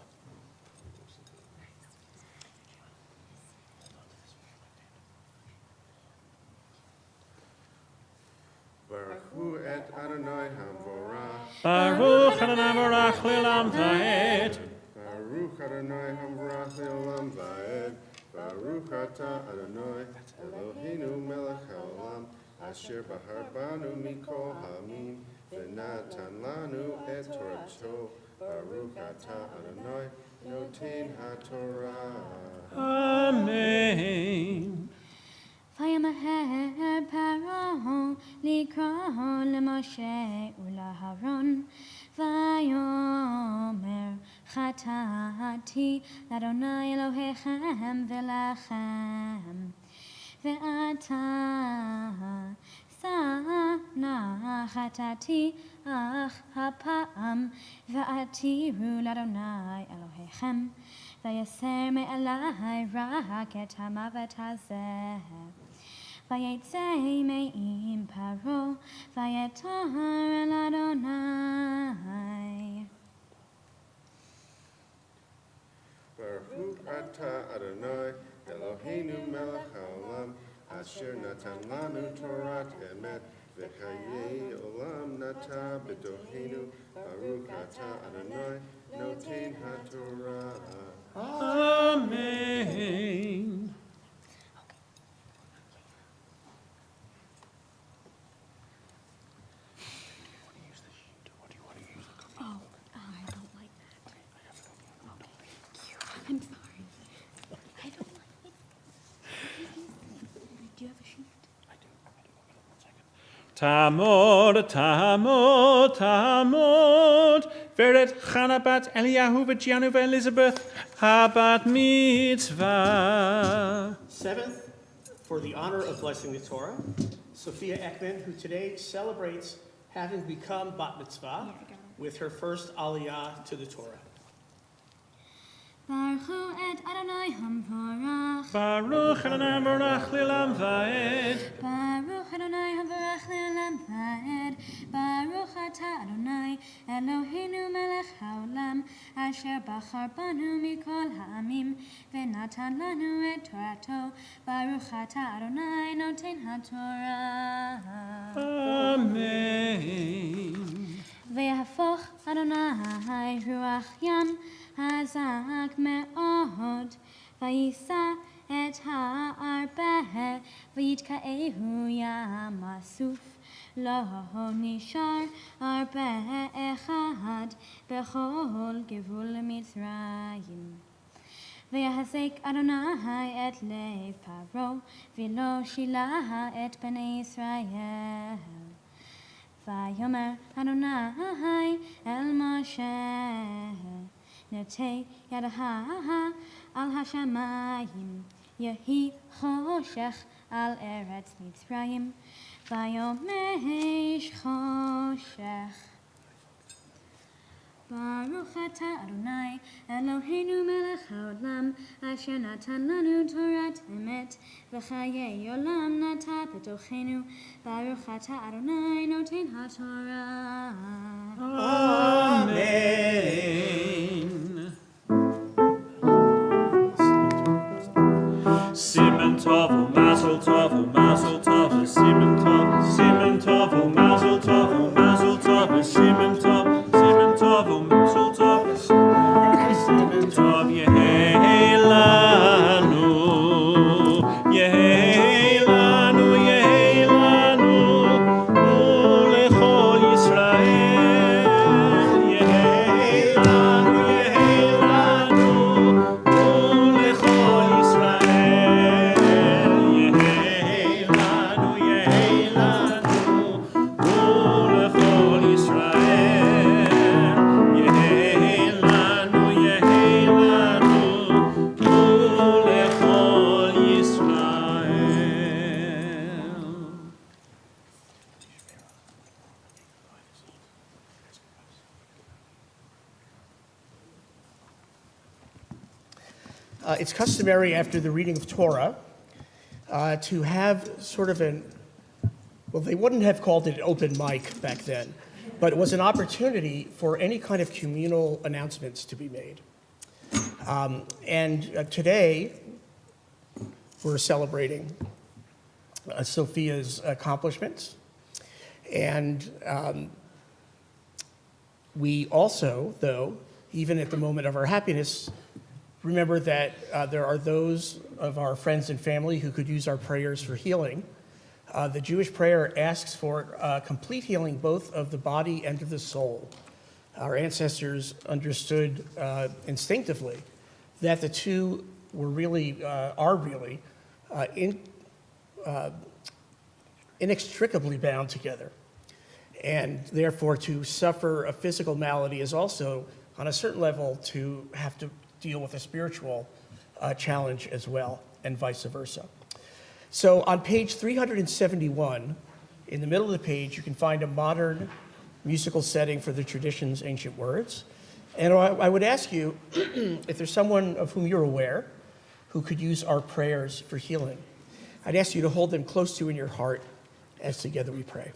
Speaker 6: Baruch hu et Adonai hamvorach.
Speaker 2: Baruch Adonai borach leolam vaed.
Speaker 6: Baruch Adonai hamvorach leolam vaed. Baruch atah Adonai Eloheinu melech haolam asher bahar banu mikol ha'amim v'natan lanu et torato. Baruch atah Adonai noten haTorah.
Speaker 2: Amen.
Speaker 3: וימהר פרעה לקרוא למשה ולאהרון ויאמר חטאתי לאדוני אלוהיכם ולכם ועתה שנא חטאתי אך הפעם ועתירו לאדוני אלוהיכם ויסר מעלי רק את המוות הזה ויצא מעם פרעה, ויתר אל אדוני.
Speaker 6: Baruch atah Adonai, Eloheinu melech haolam, asher natan lanu Torat emet, v'chayei olam nata b'tohenu. Baruch atah Adonai, noten haTorah.
Speaker 2: Amen.
Speaker 3: I don't like that. I'm sorry. I don't like it. Do you have a sheet?
Speaker 2: Tamod, Tamod, Tamod. Veret Chana bat Eliyahu v'Gianu v'Elizabeth habat mitzvah.
Speaker 1: Seventh, for the honor of blessing the Torah, Sophia Ekman, who today celebrates having become bat mitzvah with her first aliyah to the Torah.
Speaker 3: Baruch et Adonai hamvorach.
Speaker 2: Baruch Adonai Barach Lilam Vaed.
Speaker 3: Baruch Adonai hamvorach le'olam va'ed. Baruch atah Adonai Eloheinu melech haolam, asher bachar banu mikol ha'amim, ve'natan lanu et Torato. Baruch atah Adonai noten haTorah.
Speaker 2: Amen.
Speaker 3: ויהפוך אדוני רוח ים חזק מאוד, ויישא את הערבה, ויתקעהו ים הסוף. לא נשאר ערבה אחד בכל גבול מצרים. ויחזק אדוני את לב פרעה, ולא שילה את בני ישראל. ויאמר אדוני אל משה, נטה ידך על השמים, יהי חושך על ארץ מצרים, ויומש חושך. ברוך אתה אדוני אלוהינו מלך העולם, אשר נתן לנו תורת אמת, וחיי עולם נטע בתוכנו. ברוך אתה אדוני נותן התורה.
Speaker 2: Amen. Simen tov u'mazel tov u'mazel tov simen tov u'mazel tov u'mazel tov simen tov u'mazel tov simen tov yehei lanu u'lechol Yisrael yehei lanu u'lechol Yisrael yehei lanu u'lechol Yisrael yehei lanu u'lechol Yisrael.
Speaker 1: It's customary after the reading of Torah to have sort of well, they wouldn't have called it an open mic back then, but it was an opportunity for any kind of communal announcements to be made. Today, we're celebrating Sophia's accomplishments. And we also, though, even at the moment of our happiness, remember that there are those of our friends and family who could use our prayers for healing. The Jewish prayer asks for complete healing both of the body and of the soul. Our ancestors understood instinctively that the two were really, are really inextricably bound together. And therefore, to suffer a physical malady is also, on a certain level, to have to deal with a spiritual challenge as well, and vice versa. So on page 371, in the middle of the page, you can find a modern musical setting for the tradition's ancient words. And I would ask you, if there's someone of whom you're aware who could use our prayers for healing, I'd ask you to hold them close to you in your heart as together we pray.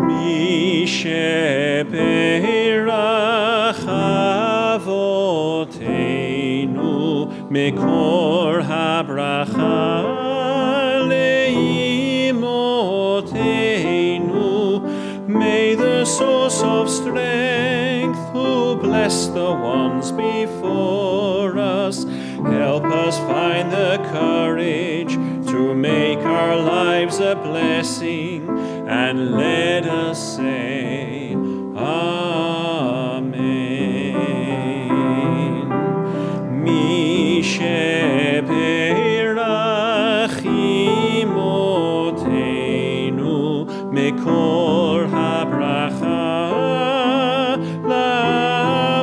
Speaker 2: Mi sheberach avoteinu mekor habracha leimotenu. May the source of strength who bless the ones before us help us find the courage to make our lives a blessing, and let us say, Amen. Mi sheberach imotenu mekor habracha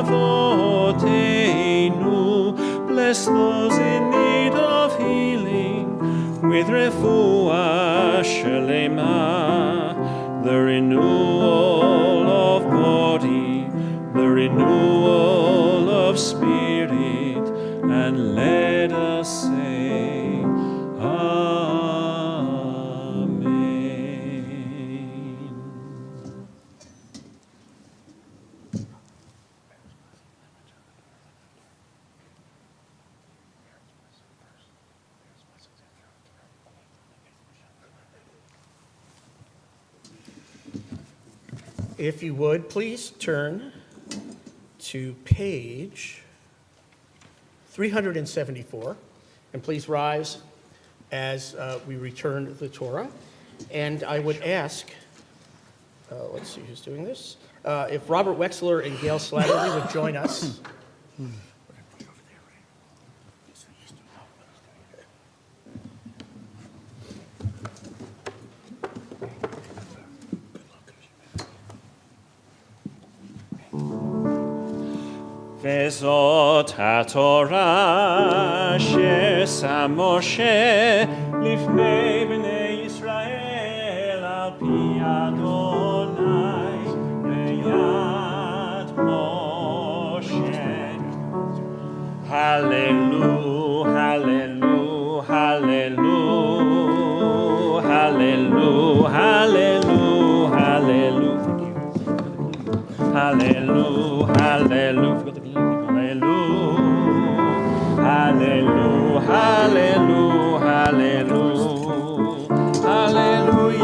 Speaker 2: lavotenu. Bless those in need of healing with refuah shalema, the renewal of body, the renewal of spirit, and let us say, Amen.
Speaker 1: If you would, please turn to page 374, and please rise as we return the Torah. And I would ask, let's see who's doing this, if Robert Wexler and Gail Slattery would join us.
Speaker 2: וזאת התורה ששם משה לפני בני ישראל על פי אדוני ביד משה. הללו, הללו, הללו, הללו, הללו, הללו. Hallelujah, hallelujah, hallelujah, hallelujah, hallelujah, hallelujah,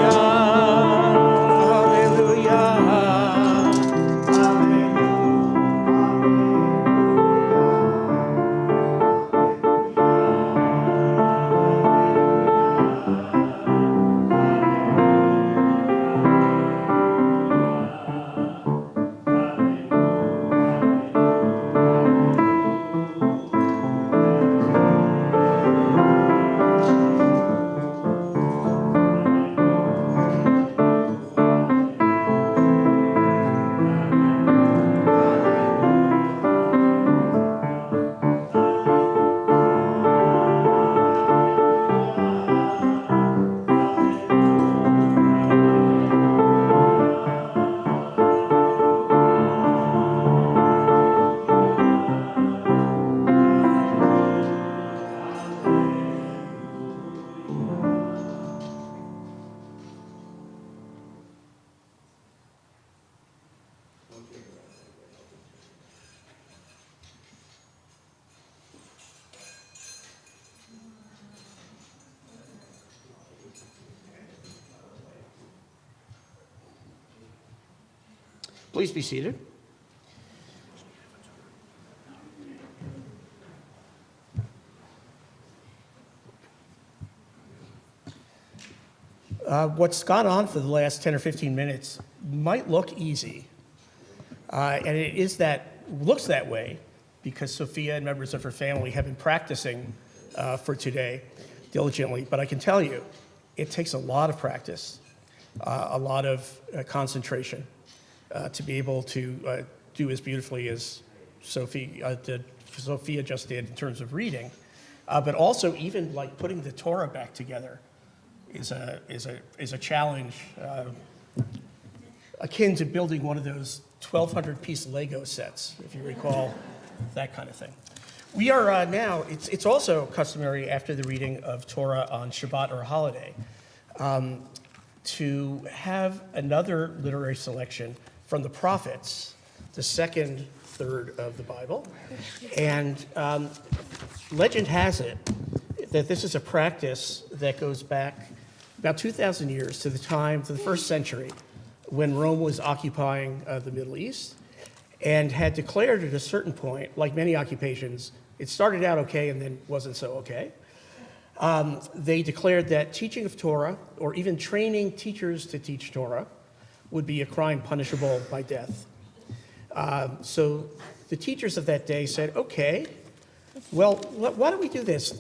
Speaker 1: Please be seated. What's gone on for the last 10 or 15 minutes might look easy, and it looks that way because Sophia and members of her family have been practicing for today diligently. But I can tell you, it takes a lot of practice, a lot of concentration to be able to do as beautifully as Sophia just did in terms of reading, but also even like putting the Torah back together is a challenge akin to building one of those 1,200-piece Lego sets, if you recall, that kind of thing. We are now, it's also customary after the reading of Torah on Shabbat or a holiday to have another literary selection from the prophets, the second third of the Bible. And legend has it that this is a practice that goes back about 2,000 years to the first century, when Rome was occupying the Middle East and had declared at a certain point, like many occupations, it started out okay and then wasn't so okay. They declared that teaching of Torah, or even training teachers to teach Torah, would be a crime punishable by death. So the teachers of that day said, okay, well, why don't we do this?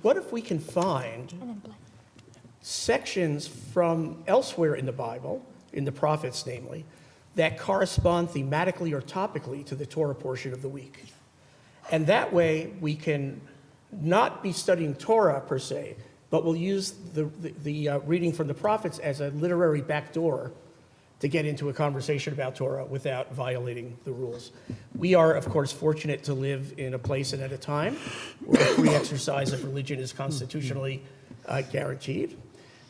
Speaker 1: What if we can find sections from elsewhere in the Bible, in the prophets namely, that correspond thematically or topically to the Torah portion of the week? And that way we can not be studying Torah per se, but we'll use the reading from the prophets as a literary backdoor to get into a conversation about Torah without violating the rules. We are, of course, fortunate to live in a place and at a time where the free exercise of religion is constitutionally guaranteed.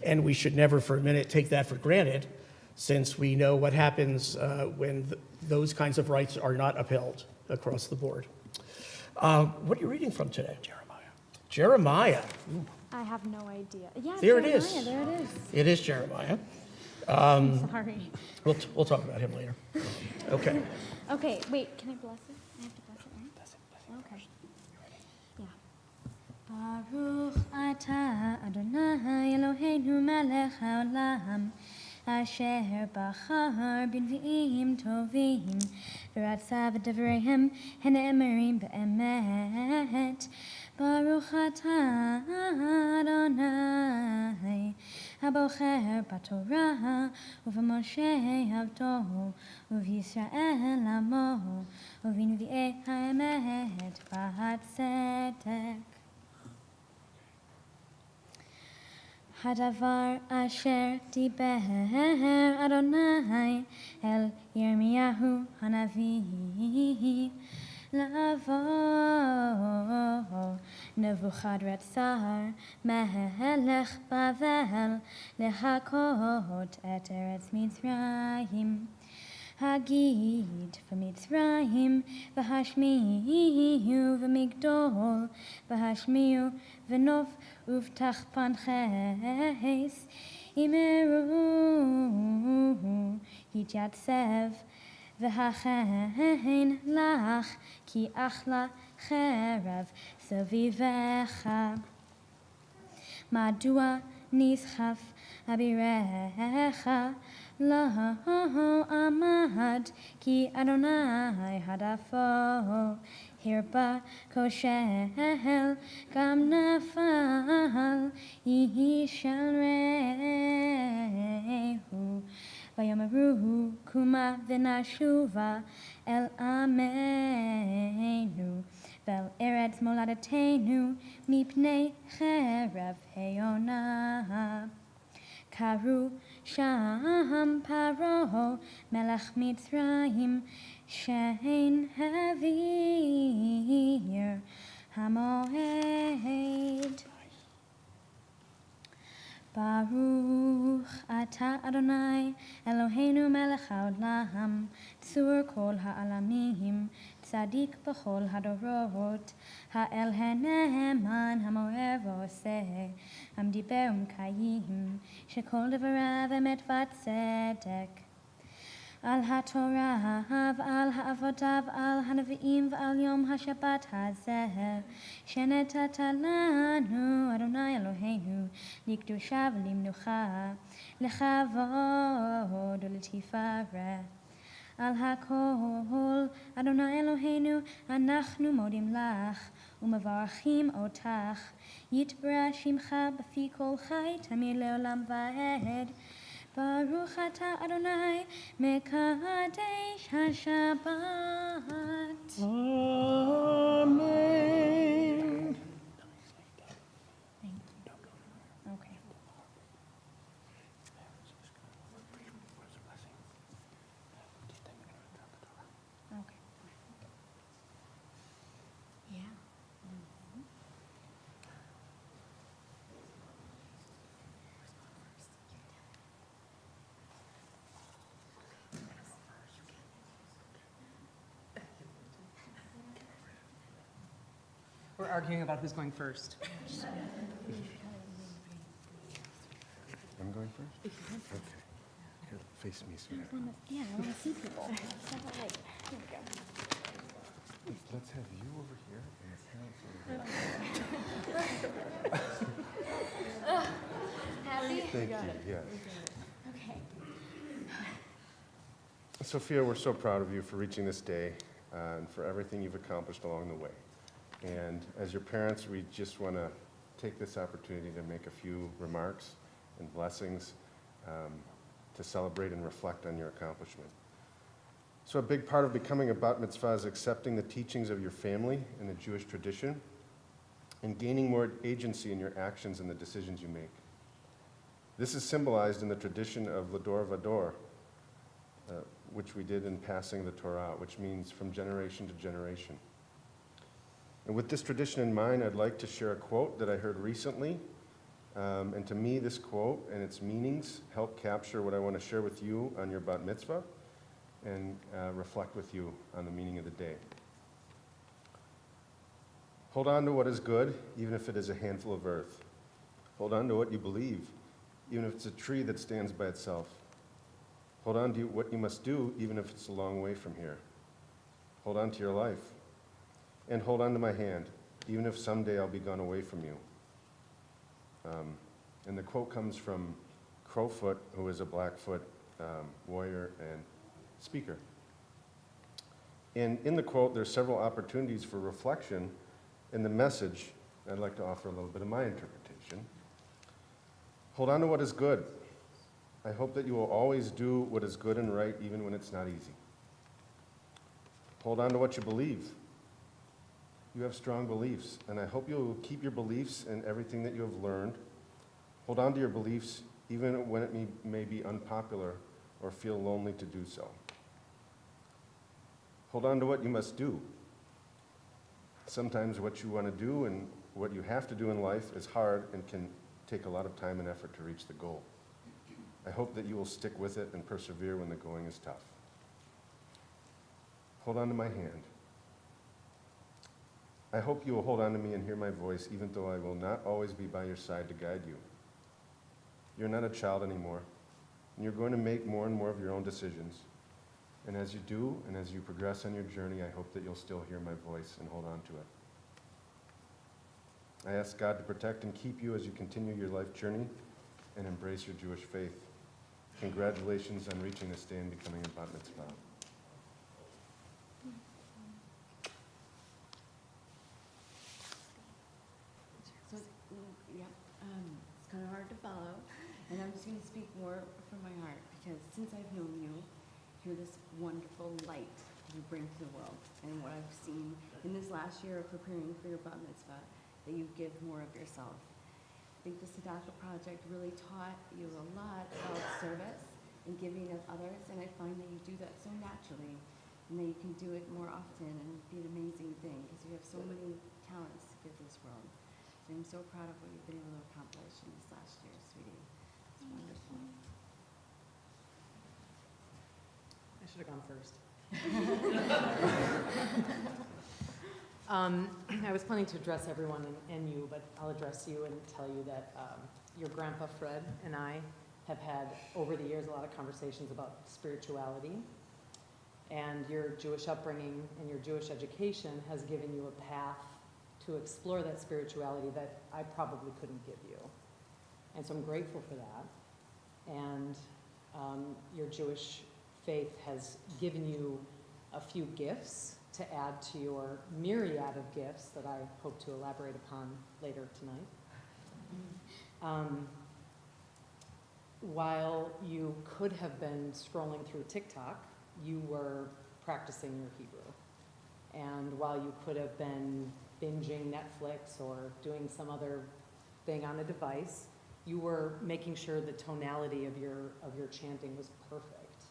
Speaker 1: And we should never for a minute take that for granted, since we know what happens when those kinds of rights are not upheld across the board. What are you reading from today? Jeremiah. Ooh,
Speaker 3: I have no idea. Yeah,
Speaker 1: there it
Speaker 3: Jeremiah,
Speaker 1: is.
Speaker 3: there it is.
Speaker 1: It is Jeremiah.
Speaker 3: Sorry.
Speaker 1: We'll talk about him later. Okay.
Speaker 3: Okay, wait, can I bless it? I have to bless it, right? Bless it. Okay. Yeah. Baruch atah Adonai Eloheinu melech haolam, asher bachar b'nvi'im tovim, v'ratza b'davreihem hana'emerim be'emet. Baruch atah Adonai הבוחר בתורה ובמשה עבדו ובישראל עמו ובנביאי האמת והצדק. הדבר אשר דיבר אדוני אל ירמיהו הנביא לבוא נבוכדרצר מלך בבל להכות את ארץ מצרים. הגיד במצרים והשמיעו במגדול והשמיעו ונוף ובתחפנחס אמרו התייצב והכן לך כי אכלה חרב סביבך. מדוע נסחף אבירך לא עמד כי אדוני הדפו הרבה כושל גם נפל איש של רעהו. ויאמרו קומה ונשובה אל עמנו ואל ארץ מולדתנו מפני חרב היונה. קראו שם פרעה מלך מצרים שאין העביר המועד. ברוך אתה אדוני אלוהינו מלך העולם, צור כל העלמים, צדיק בכל הדורות, האל הנאמן המואר ועושה, המדיבר ומקיים, שכל דבריו אמת וצדק. על התורה ועל העבודה ועל הנביאים ועל יום השבת הזה שנתת לנו אדוני אלוהינו לקדושה ולמנוחה לכבוד ולתפארת. על הכל אדוני אלוהינו אנחנו מודים לך ומברכים אותך. יתברך שמך בפי כל חי תמיד לעולם ועד. ברוך אתה אדוני מקדש השבת.
Speaker 2: Amen.
Speaker 3: Okay.
Speaker 8: We're arguing about who's going first.
Speaker 6: I'm going first? Okay. Here, face me, sweetheart.
Speaker 3: Yeah, I want to see people. Here we go.
Speaker 6: Let's have you over here and the parents over here.
Speaker 3: Happy?
Speaker 6: Thank you, yes.
Speaker 3: Okay.
Speaker 6: Sophia, we're so proud of you for reaching this day and for everything you've accomplished along the way. And as your parents, we just want to take this opportunity to make a few remarks and blessings to celebrate and reflect on your accomplishment. So a big part of becoming a bat mitzvah is accepting the teachings of your family and the Jewish tradition and gaining more agency in your actions and the decisions you make. This is symbolized in the tradition of Lador Vador, which we did in passing the Torah, which means from generation to generation. And with this tradition in mind, I'd like to share a quote that I heard recently. And to me, this quote and its meanings help capture what I want to share with you on your bat mitzvah and reflect with you on the meaning of the day. Hold on to what is good, even if it is a handful of earth. Hold on to what you believe, even if it's a tree that stands by itself. Hold on to what you must do, even if it's a long way from here. Hold on to your life. And hold on to my hand, even if someday I'll be gone away from you. And the quote comes from Crowfoot, who is a Blackfoot warrior and speaker. And in the quote, there's several opportunities for reflection. In the message, I'd like to offer a little bit of my interpretation. Hold on to what is good. I hope that you will always do what is good and right, even when it's not easy. Hold on to what you believe. You have strong beliefs, and I hope you will keep your beliefs and everything that you have learned. Hold on to your beliefs, even when it may be unpopular or feel lonely to do so. Hold on to what you must do. Sometimes what you want to do and what you have to do in life is hard and can take a lot of time and effort to reach the goal. I hope that you will stick with it and persevere when the going is tough. Hold on to my hand. I hope you will hold on to me and hear my voice, even though I will not always be by your side to guide you. You're not a child anymore, and you're going to make more and more of your own decisions. And as you do, and as you progress on your journey, I hope that you'll still hear my voice and hold on to it. I ask God to protect and keep you as you continue your life journey and embrace your Jewish faith. Congratulations on reaching this day and becoming a bat mitzvah.
Speaker 9: So, yeah, it's kind of hard to follow, and I'm just going to speak more from my heart, because since I've known you, you're this wonderful light you bring to the world. And what I've seen in this last year of preparing for your bat mitzvah, that you give more of yourself. I think the Tzedakah Project really taught you a lot about service and giving of others, and I find that you do that so naturally, and that you can do it more often and be an amazing thing, because you have so many talents to give this world. So I'm so proud of what you've been able to accomplish in this last year, sweetie. It's wonderful.
Speaker 8: I should have gone first. I was planning to address everyone and you, but I'll address you and tell you that your grandpa Fred and I have had, over the years, a lot of conversations about spirituality. And your Jewish upbringing and your Jewish education has given you a path to explore that spirituality that I probably couldn't give you. And so I'm grateful for that. And your Jewish faith has given you a few gifts to add to your myriad of gifts that I hope to elaborate upon later tonight. While you could have been scrolling through TikTok, you were practicing your Hebrew. And while you could have been binging Netflix or doing some other thing on a device, you were making sure the tonality of your chanting was perfect.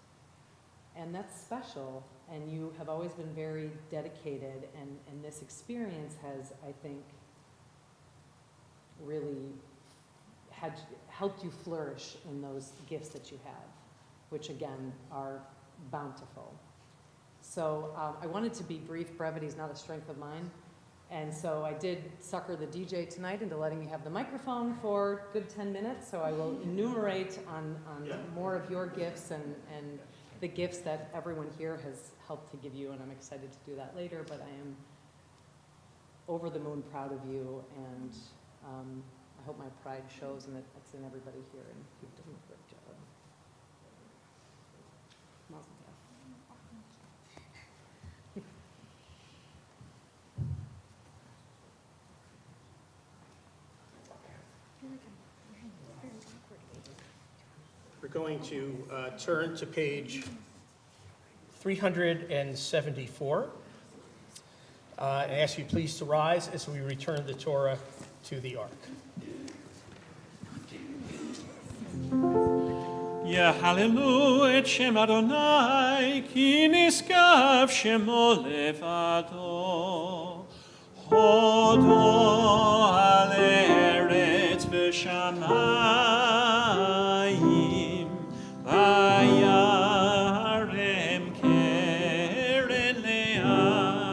Speaker 8: And that's special, and you have always been very dedicated, and this experience has, I think, really helped you flourish in those gifts that you have, which again are bountiful. So I wanted to be brief. Brevity is not a strength of mine. And so I did sucker the DJ tonight into letting me have the microphone for a good 10 minutes, so I will enumerate on more of your gifts and the gifts that everyone here has helped to give you, and I'm excited to do that later, but I am over the moon proud of you, and I hope my pride shows and that it's in everybody here, and you've done a great job. Mazel tov.
Speaker 1: We're going to turn to page 374. And ask you please to rise as we return the Torah to the ark.
Speaker 2: Yahallelu et Shem Adonai, ki niskav shemo levado. Hodo al eretz v'shamayim, vayarem keren le'amo,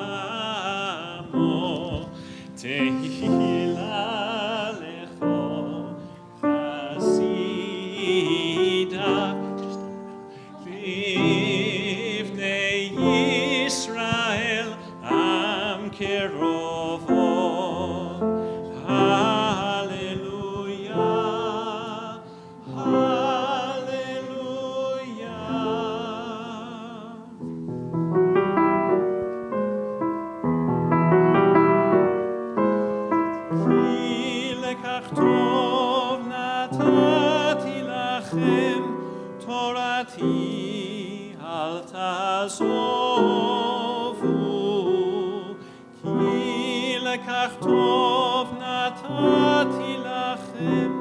Speaker 2: tehila lecho chasida, v'ivnei Yisrael am kerovo. Hallelujah, hallelujah. כי לקח טוב נתתי לכם, תורתי אל תעזובו. כי לקח טוב נתתי לכם,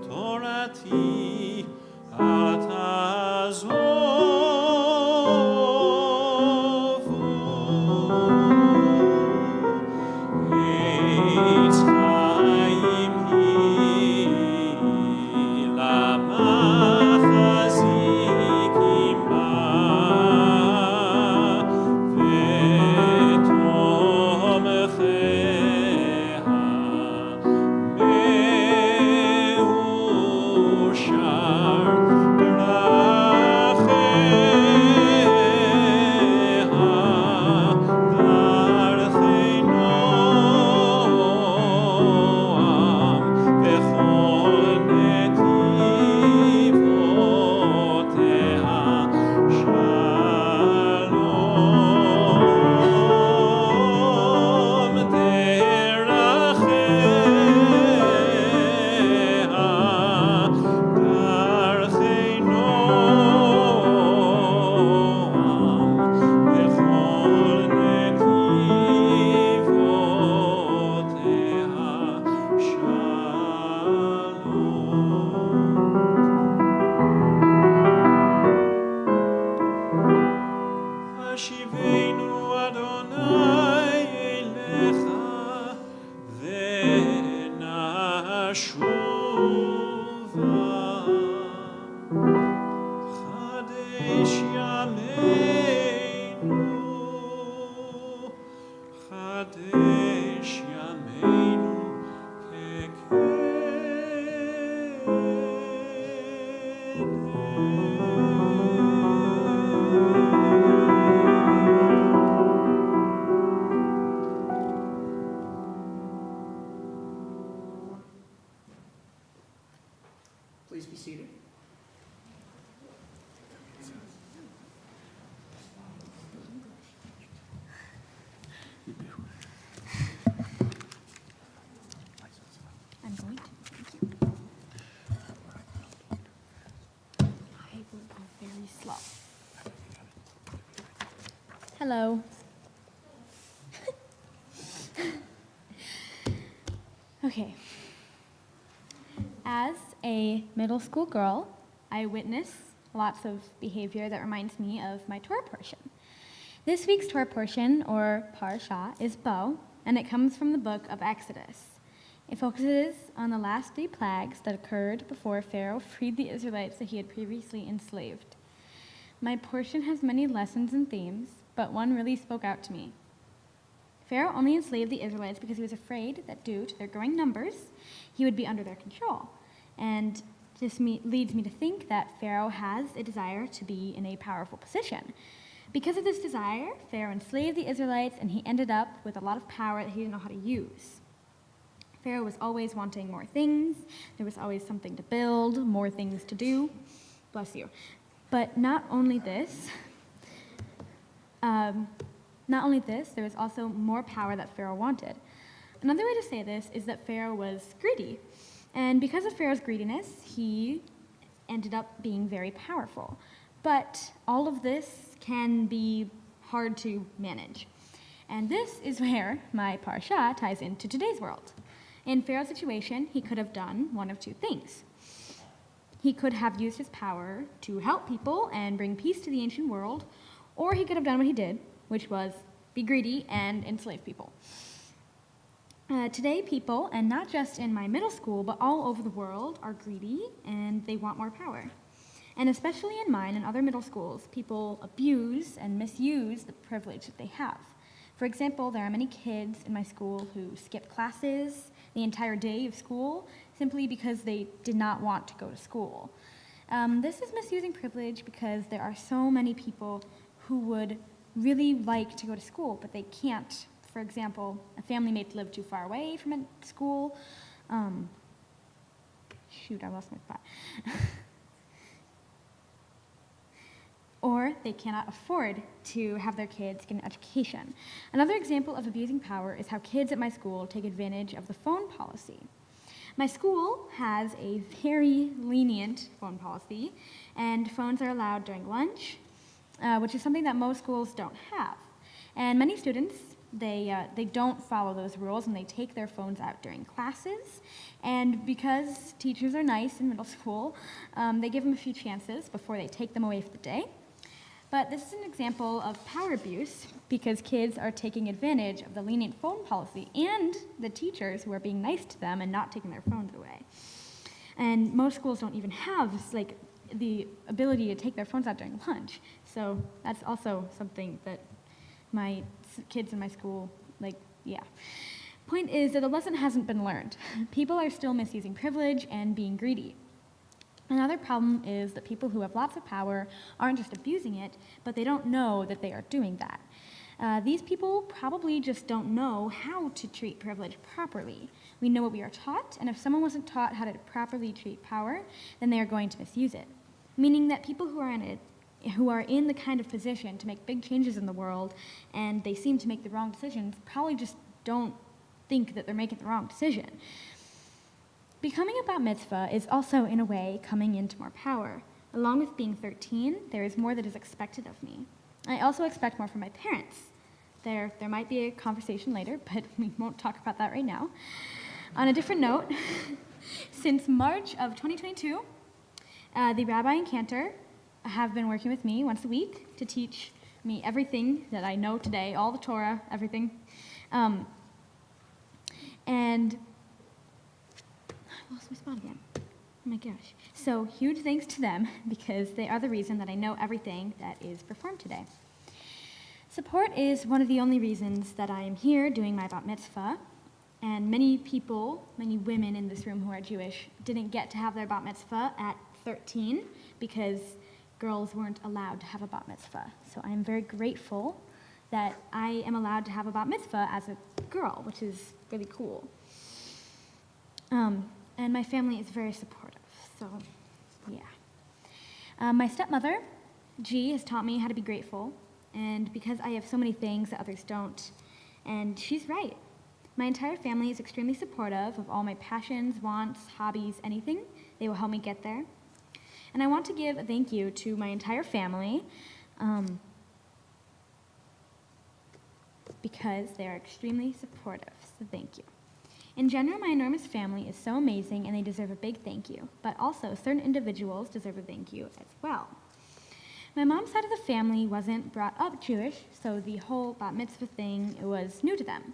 Speaker 2: תורתי אל תעזובו. עץ חיים היא למחזיקים בה, ותומכיה מאושר דרכיה, דרכי נועם בכל נתיבותיה, שלום דרכיה, דרכי נועם בכל נתיבותיה, שלום. השיבנו אדוני אליך ונשובה. חדש ימינו, חדש ימינו
Speaker 1: Please be seated.
Speaker 3: I'm going to. Thank you. I will go very slow. Hello. Okay. As a middle school girl, I witness lots of behavior that reminds me of my Torah portion. This week's Torah portion, or Parsha, is Bo, and it comes from the book of Exodus. It focuses on the last 3 plagues that occurred before Pharaoh freed the Israelites that he had previously enslaved. My portion has many lessons and themes, but one really spoke out to me. Pharaoh only enslaved the Israelites because he was afraid that due to their growing numbers, he would be under their control. And this leads me to think that Pharaoh has a desire to be in a powerful position. Because of this desire, Pharaoh enslaved the Israelites, and he ended up with a lot of power that he didn't know how to use. Pharaoh was always wanting more things. There was always something to build, more things to do. Bless you. But not only this, there was also more power that Pharaoh wanted. Another way to say this is that Pharaoh was greedy. And because of Pharaoh's greediness, he ended up being very powerful. But all of this can be hard to manage. And this is where my parsha ties into today's world. In Pharaoh's situation, he could have done one of two things. He could have used his power to help people and bring peace to the ancient world, or he could have done what he did, which was be greedy and enslave people. Today, people, and not just in my middle school, but all over the world, are greedy and they want more power. And especially in mine and other middle schools, people abuse and misuse the privilege that they have. For example, there are many kids in my school who skip classes the entire day of school simply because they did not want to go to school. This is misusing privilege because there are so many people who would really like to go to school, but they can't. For example, a family may live too far away from a school. Shoot, I lost my spot. Or they cannot afford to have their kids get an education. Another example of abusing power is how kids at my school take advantage of the phone policy. My school has a very lenient phone policy, and phones are allowed during lunch, which is something that most schools don't have. And many students, they don't follow those rules, and they take their phones out during classes. And because teachers are nice in middle school, they give them a few chances before they take them away for the day. But this is an example of power abuse because kids are taking advantage of the lenient phone policy and the teachers who are being nice to them and not taking their phones away. And most schools don't even have the ability to take their phones out during lunch. So that's also something that my kids in my school, Point is that the lesson hasn't been learned. People are still misusing privilege and being greedy. Another problem is that people who have lots of power aren't just abusing it, but they don't know that they are doing that. These people probably just don't know how to treat privilege properly. We know what we are taught, and if someone wasn't taught how to properly treat power, then they are going to misuse it. Meaning that people who are in the kind of position to make big changes in the world, and they seem to make the wrong decisions, probably just don't think that they're making the wrong decision. Becoming a bat mitzvah is also, in a way, coming into more power. Along with being 13, there is more that is expected of me. I also expect more from my parents. There might be a conversation later, but we won't talk about that right now. On a different note, since March of 2022, the rabbi and cantor have been working with me once a week to teach me everything that I know today, all the Torah, everything. And I lost my spot again. Oh my gosh. So huge thanks to them because they are the reason that I know everything that is performed today. Support is one of the only reasons that I am here doing my bat mitzvah. And many people, many women in this room who are Jewish, didn't get to have their bat mitzvah at 13 because girls weren't allowed to have a bat mitzvah. So I am very grateful that I am allowed to have a bat mitzvah as a girl, which is really cool. And my family is very supportive, so yeah. My stepmother, G, has taught me how to be grateful, and because I have so many things that others don't, and she's right. My entire family is extremely supportive of all my passions, wants, hobbies, anything. They will help me get there. And I want to give a thank you to my entire family because they are extremely supportive, so thank you. In general, my enormous family is so amazing and they deserve a big thank you, but also certain individuals deserve a thank you as well. My mom's side of the family wasn't brought up Jewish, so the whole bat mitzvah thing was new to them.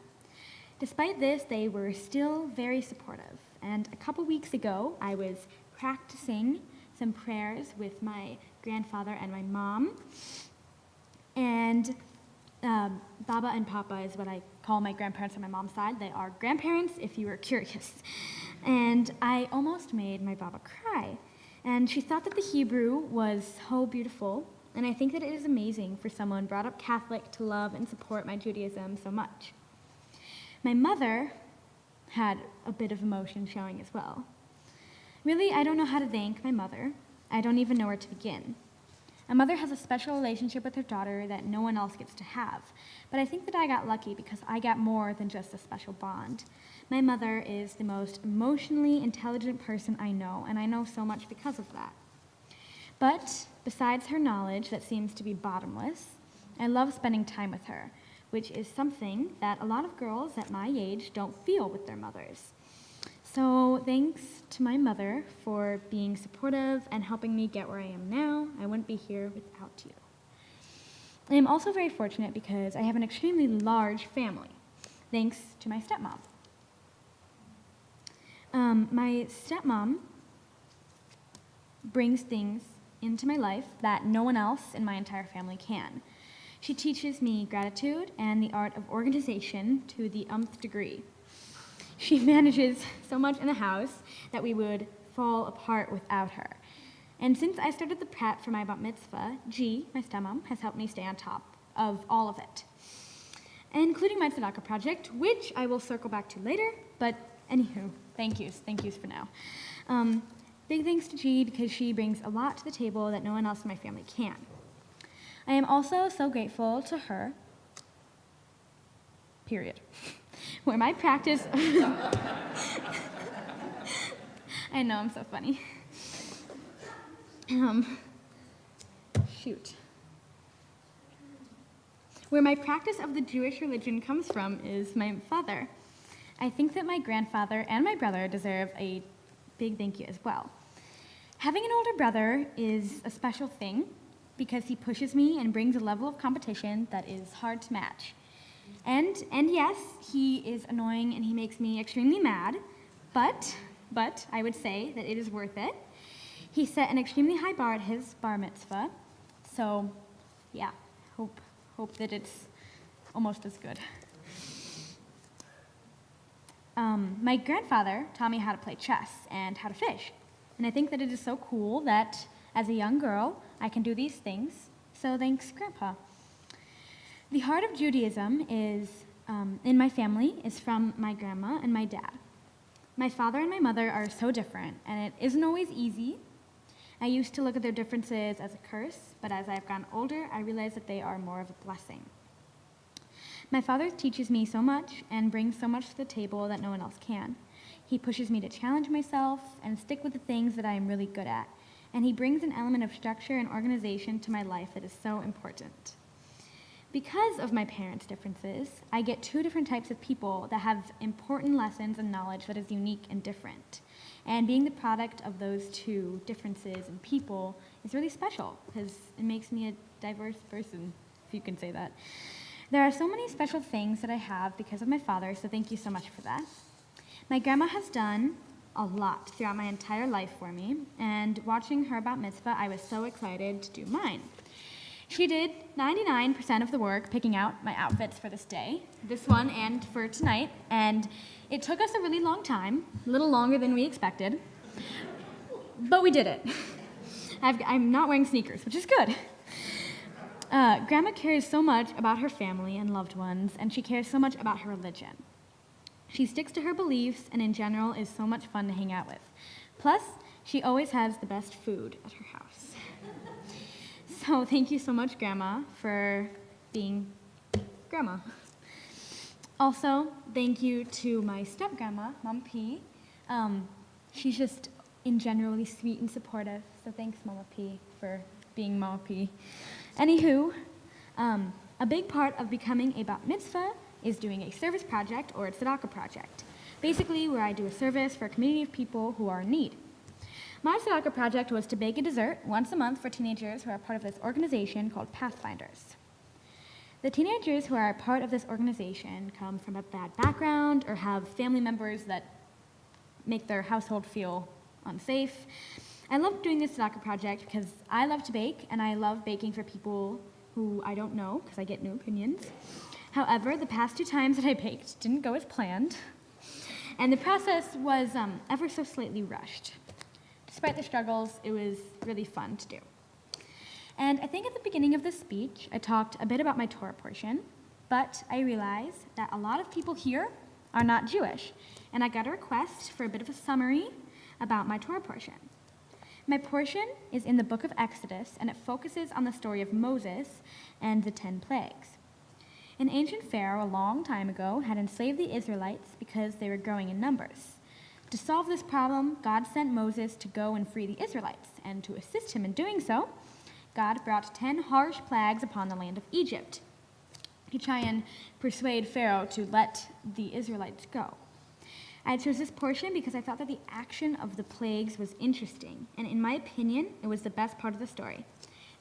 Speaker 3: Despite this, they were still very supportive, and a couple weeks ago, I was practicing some prayers with my grandfather and my mom, and Baba and Papa is what I call my grandparents on my mom's side. They are grandparents, if you were curious. And I almost made my Baba cry. And she thought that the Hebrew was so beautiful, and I think that it is amazing for someone brought up Catholic to love and support my Judaism so much. My mother had a bit of emotion showing as well. Really, I don't know how to thank my mother. I don't even know where to begin. A mother has a special relationship with her daughter that no one else gets to have. But I think that I got lucky because I got more than just a special bond. My mother is the most emotionally intelligent person I know, and I know so much because of that. But besides her knowledge that seems to be bottomless, I love spending time with her, which is something that a lot of girls at my age don't feel with their mothers. So thanks to my mother for being supportive and helping me get where I am now. I wouldn't be here without you. I am also very fortunate because I have an extremely large family, thanks to my stepmom. My stepmom brings things into my life that no one else in my entire family can. She teaches me gratitude and the art of organization to the nth degree. She manages so much in the house that we would fall apart without her. And since I started the prep for my bat mitzvah, G, my stepmom, has helped me stay on top of all of it, including my tzedakah project, which I will circle back to later, but anywho, thank yous for now. Big thanks to G because she brings a lot to the table that no one else in my family can. I am also so grateful to her, period. Where my practice, I know, I'm so funny. Where my practice of the Jewish religion comes from is my father. I think that my grandfather and my brother deserve a big thank you as well. Having an older brother is a special thing because he pushes me and brings a level of competition that is hard to match. And yes, he is annoying and he makes me extremely mad, but I would say that it is worth it. He set an extremely high bar at his bar mitzvah, so yeah, hope that it's almost as good. My grandfather taught me how to play chess and how to fish, and I think that it is so cool that as a young girl, I can do these things, so thanks, Grandpa. The heart of Judaism is, in my family, is from my grandma and my dad. My father and my mother are so different, and it isn't always easy. I used to look at their differences as a curse, but as I've gotten older, I realize that they are more of a blessing. My father teaches me so much and brings so much to the table that no one else can. He pushes me to challenge myself and stick with the things that I am really good at, and he brings an element of structure and organization to my life that is so important. Because of my parents' differences, I get two different types of people that have important lessons and knowledge that is unique and different. And being the product of those two differences in people is really special because it makes me a diverse person, if you can say that. There are so many special things that I have because of my father, so thank you so much for that. My grandma has done a lot throughout my entire life for me, and watching her bat mitzvah, I was so excited to do mine. She did 99% of the work picking out my outfits for this day, this one and for tonight, and it took us a really long time, a little longer than we expected, but we did it. I'm not wearing sneakers, which is good. Grandma cares so much about her family and loved ones, and she cares so much about her religion. She sticks to her beliefs and in general is so much fun to hang out with. Plus, she always has the best food at her house. So thank you so much, Grandma, for being Grandma. Also, thank you to my step-grandma, Mama P. She's just, in general, really sweet and supportive, so thanks, Mama P, for being Mama P. Anywho, a big part of becoming a bat mitzvah is doing a service project or a tzedakah project, basically where I do a service for a community of people who are in need. My tzedakah project was to bake a dessert once a month for teenagers who are part of this organization called Pathfinders. The teenagers who are a part of this organization come from a bad background or have family members that make their household feel unsafe. I love doing this tzedakah project because I love to bake, and I love baking for people who I don't know because I get new opinions. However, the past 2 times that I baked didn't go as planned, and the process was ever so slightly rushed. Despite the struggles, it was really fun to do. And I think at the beginning of the speech, I talked a bit about my Torah portion, but I realized that a lot of people here are not Jewish, and I got a request for a bit of a summary about my Torah portion. My portion is in the book of Exodus, and it focuses on the story of Moses and the 10 plagues. An ancient pharaoh a long time ago had enslaved the Israelites because they were growing in numbers. To solve this problem, God sent Moses to go and free the Israelites, and to assist him in doing so, God brought 10 harsh plagues upon the land of Egypt to try and persuade Pharaoh to let the Israelites go. I chose this portion because I thought that the action of the plagues was interesting, and in my opinion, it was the best part of the story.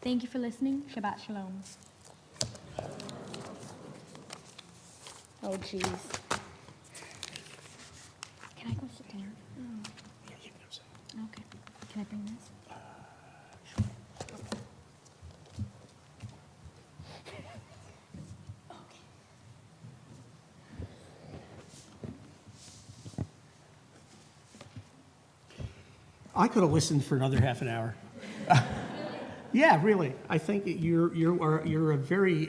Speaker 3: Thank you for listening. Shabbat Shalom. Oh, jeez. Can I go sit down?
Speaker 1: Yeah, you can say.
Speaker 3: Okay. Can I bring this?
Speaker 1: I could have listened for another half an hour. Yeah, really. I think you're a very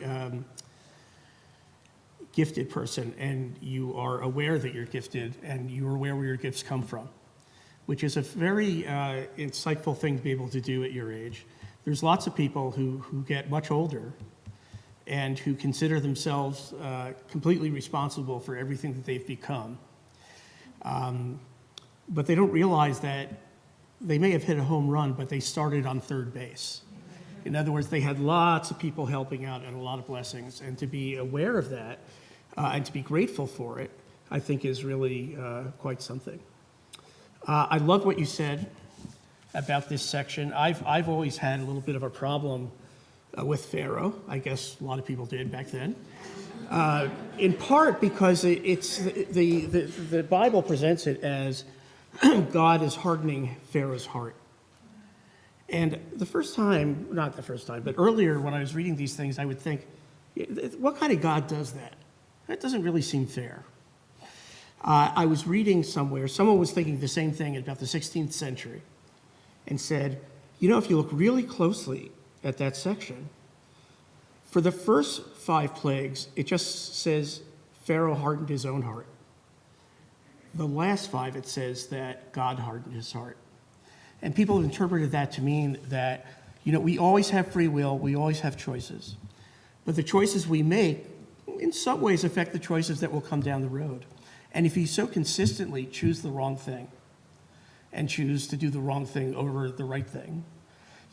Speaker 1: gifted person, and you are aware that you're gifted, and you're aware where your gifts come from, which is a very insightful thing to be able to do at your age. There's lots of people who get much older and who consider themselves completely responsible for everything that they've become. But they don't realize that they may have hit a home run, but they started on third base. In other words, they had lots of people helping out and a lot of blessings. And to be aware of that and to be grateful for it, I think is really quite something. I love what you said about this section. I've always had a little bit of a problem with Pharaoh. I guess a lot of people did back then. In part because it's the Bible presents it as God is hardening Pharaoh's heart. And the first time, not the first time, but earlier when I was reading these things, I would think, what kind of God does that? That doesn't really seem fair. I was reading somewhere, someone was thinking the same thing about the 16th century and said, if you look really closely at that section, for the first 5 plagues, it just says Pharaoh hardened his own heart. The last 5, it says that God hardened his heart. And people have interpreted that to mean that, we always have free will, we always have choices. But the choices we make, in some ways, affect the choices that will come down the road. And if you so consistently choose the wrong thing and choose to do the wrong thing over the right thing,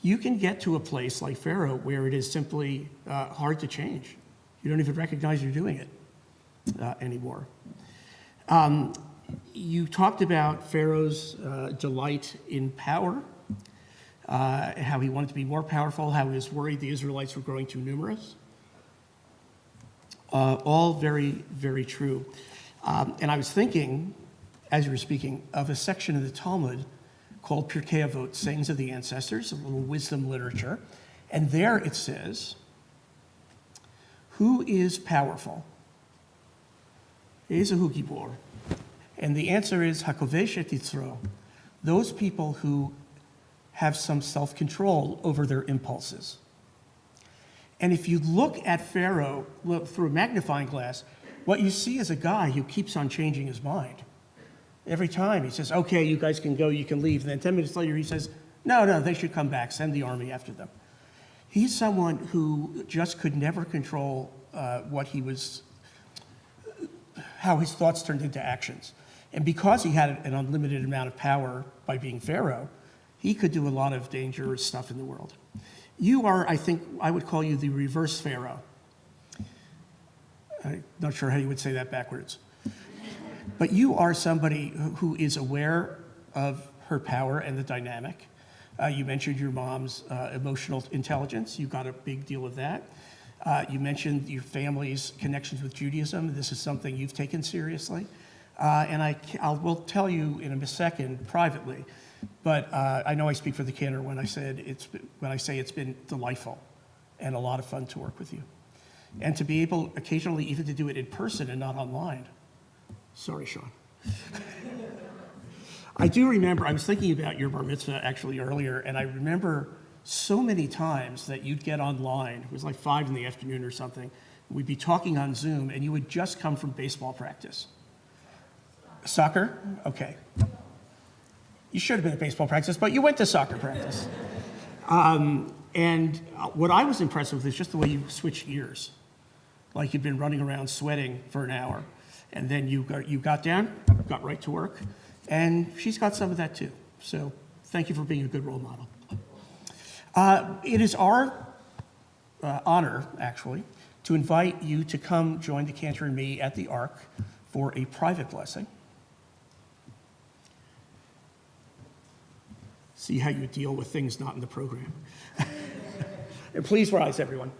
Speaker 1: you can get to a place like Pharaoh where it is simply hard to change. You don't even recognize you're doing it anymore. You talked about Pharaoh's delight in power, how he wanted to be more powerful, how he was worried the Israelites were growing too numerous. All very, very true. And I was thinking, as you were speaking, of a section of the Talmud called Pirkei Avot, Sayings of the Ancestors, a little wisdom literature. And there it says, who is powerful? Ezehu Gibor. And the answer is Hakovesh et Yitzro, those people who have some self-control over their impulses. And if you look at Pharaoh through a magnifying glass, what you see is a guy who keeps on changing his mind. Every time he says, okay, you guys can go, you can leave. And then 10 minutes later he says, no, they should come back, send the army after them. He's someone who just could never control how his thoughts turned into actions. And because he had an unlimited amount of power by being Pharaoh, he could do a lot of dangerous stuff in the world. You are, I think, I would call you the reverse Pharaoh. I'm not sure how you would say that backwards. But you are somebody who is aware of her power and the dynamic. You mentioned your mom's emotional intelligence. You got a big deal of that. You mentioned your family's connections with Judaism. This is something you've taken seriously. And I will tell you in a second privately, but I know I speak for the cantor when I say it's been delightful and a lot of fun to work with you. And to be able occasionally even to do it in person and not online. Sorry, Sean. I do remember, I was thinking about your bar mitzvah actually earlier, and I remember so many times that you'd get online, it was like 5 in the afternoon or something, we'd be talking on Zoom, and you would just come from baseball practice. Soccer? Okay. You should have been at baseball practice, but you went to soccer practice. And what I was impressed with is just the way you switched gears. Like you'd been running around sweating for an hour, and then you got down, got right to work, and she's got some of that too. So thank you for being a good role model. It is our honor, actually, to invite you to come join the cantor and me at the Ark for a private blessing. See how you deal with things not in the program. And please rise, everyone.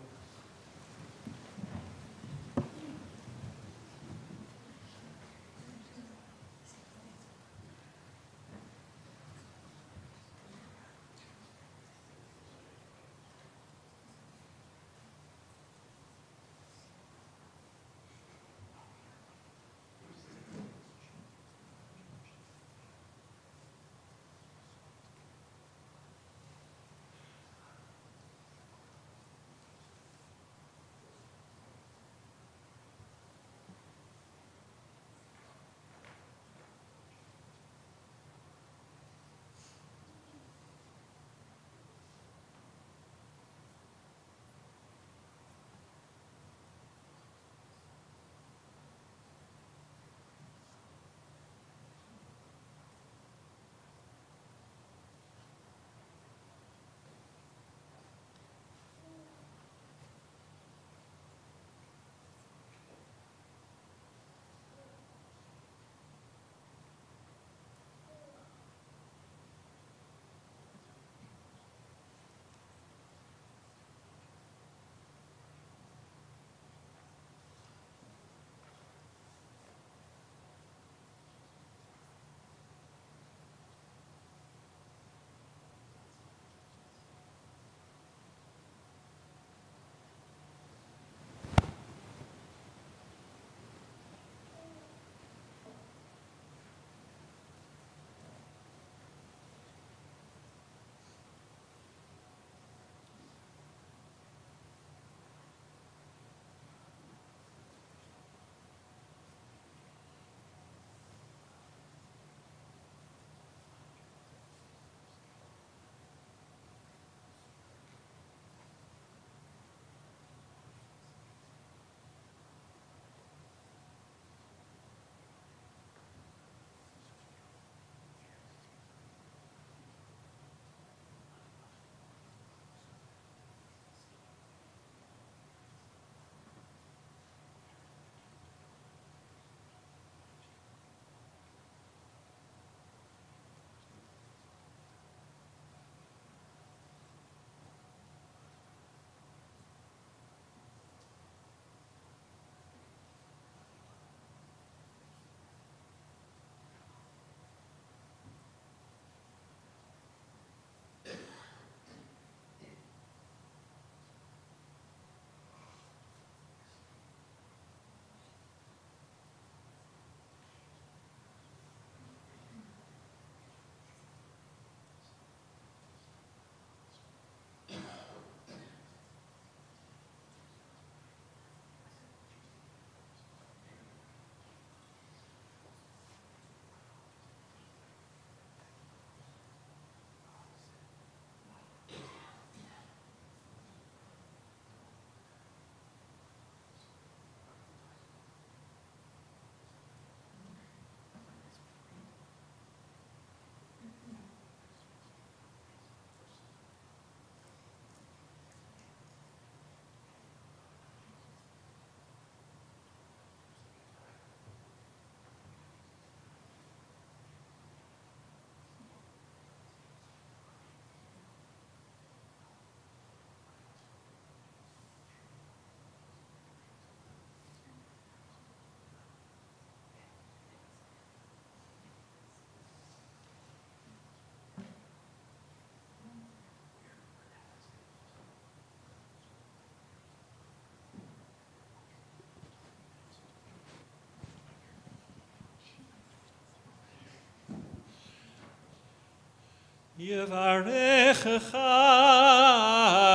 Speaker 2: Yevarechecha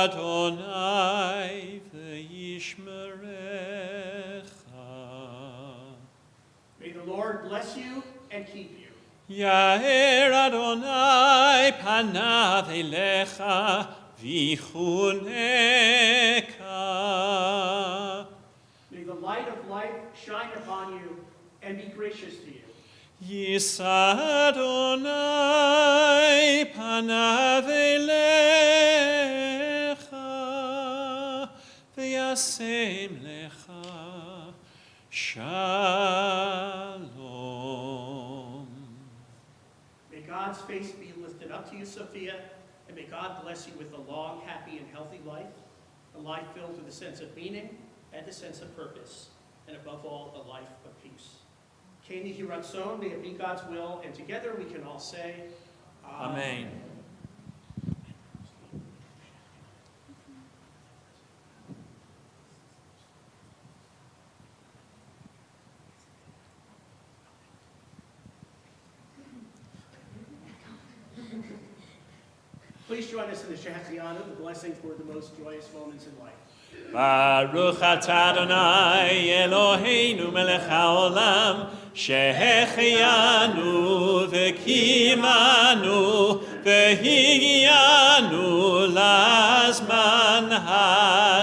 Speaker 2: Adonai v'yishmerecha.
Speaker 1: May the Lord bless you and keep you.
Speaker 2: Yair Adonai panav elecha v'chuneka.
Speaker 1: May the light of life shine upon you and be gracious to you.
Speaker 2: Yisa Adonai panav elecha v'yasem lecha shalom.
Speaker 1: May God's face be lifted up to you, Sophia, and may God bless you with a long, happy, and healthy life, a life filled with a sense of meaning and a sense of purpose, and above all, a life of peace. Keni Hiratzon, may it be God's will, and together we can all say,
Speaker 2: Amen.
Speaker 1: Please join us in the Shehecheyanu, the blessing for the most joyous moments in life.
Speaker 2: Baruch atah Adonai Eloheinu melech haolam shehecheyanu v'kimanu v'higianu lazman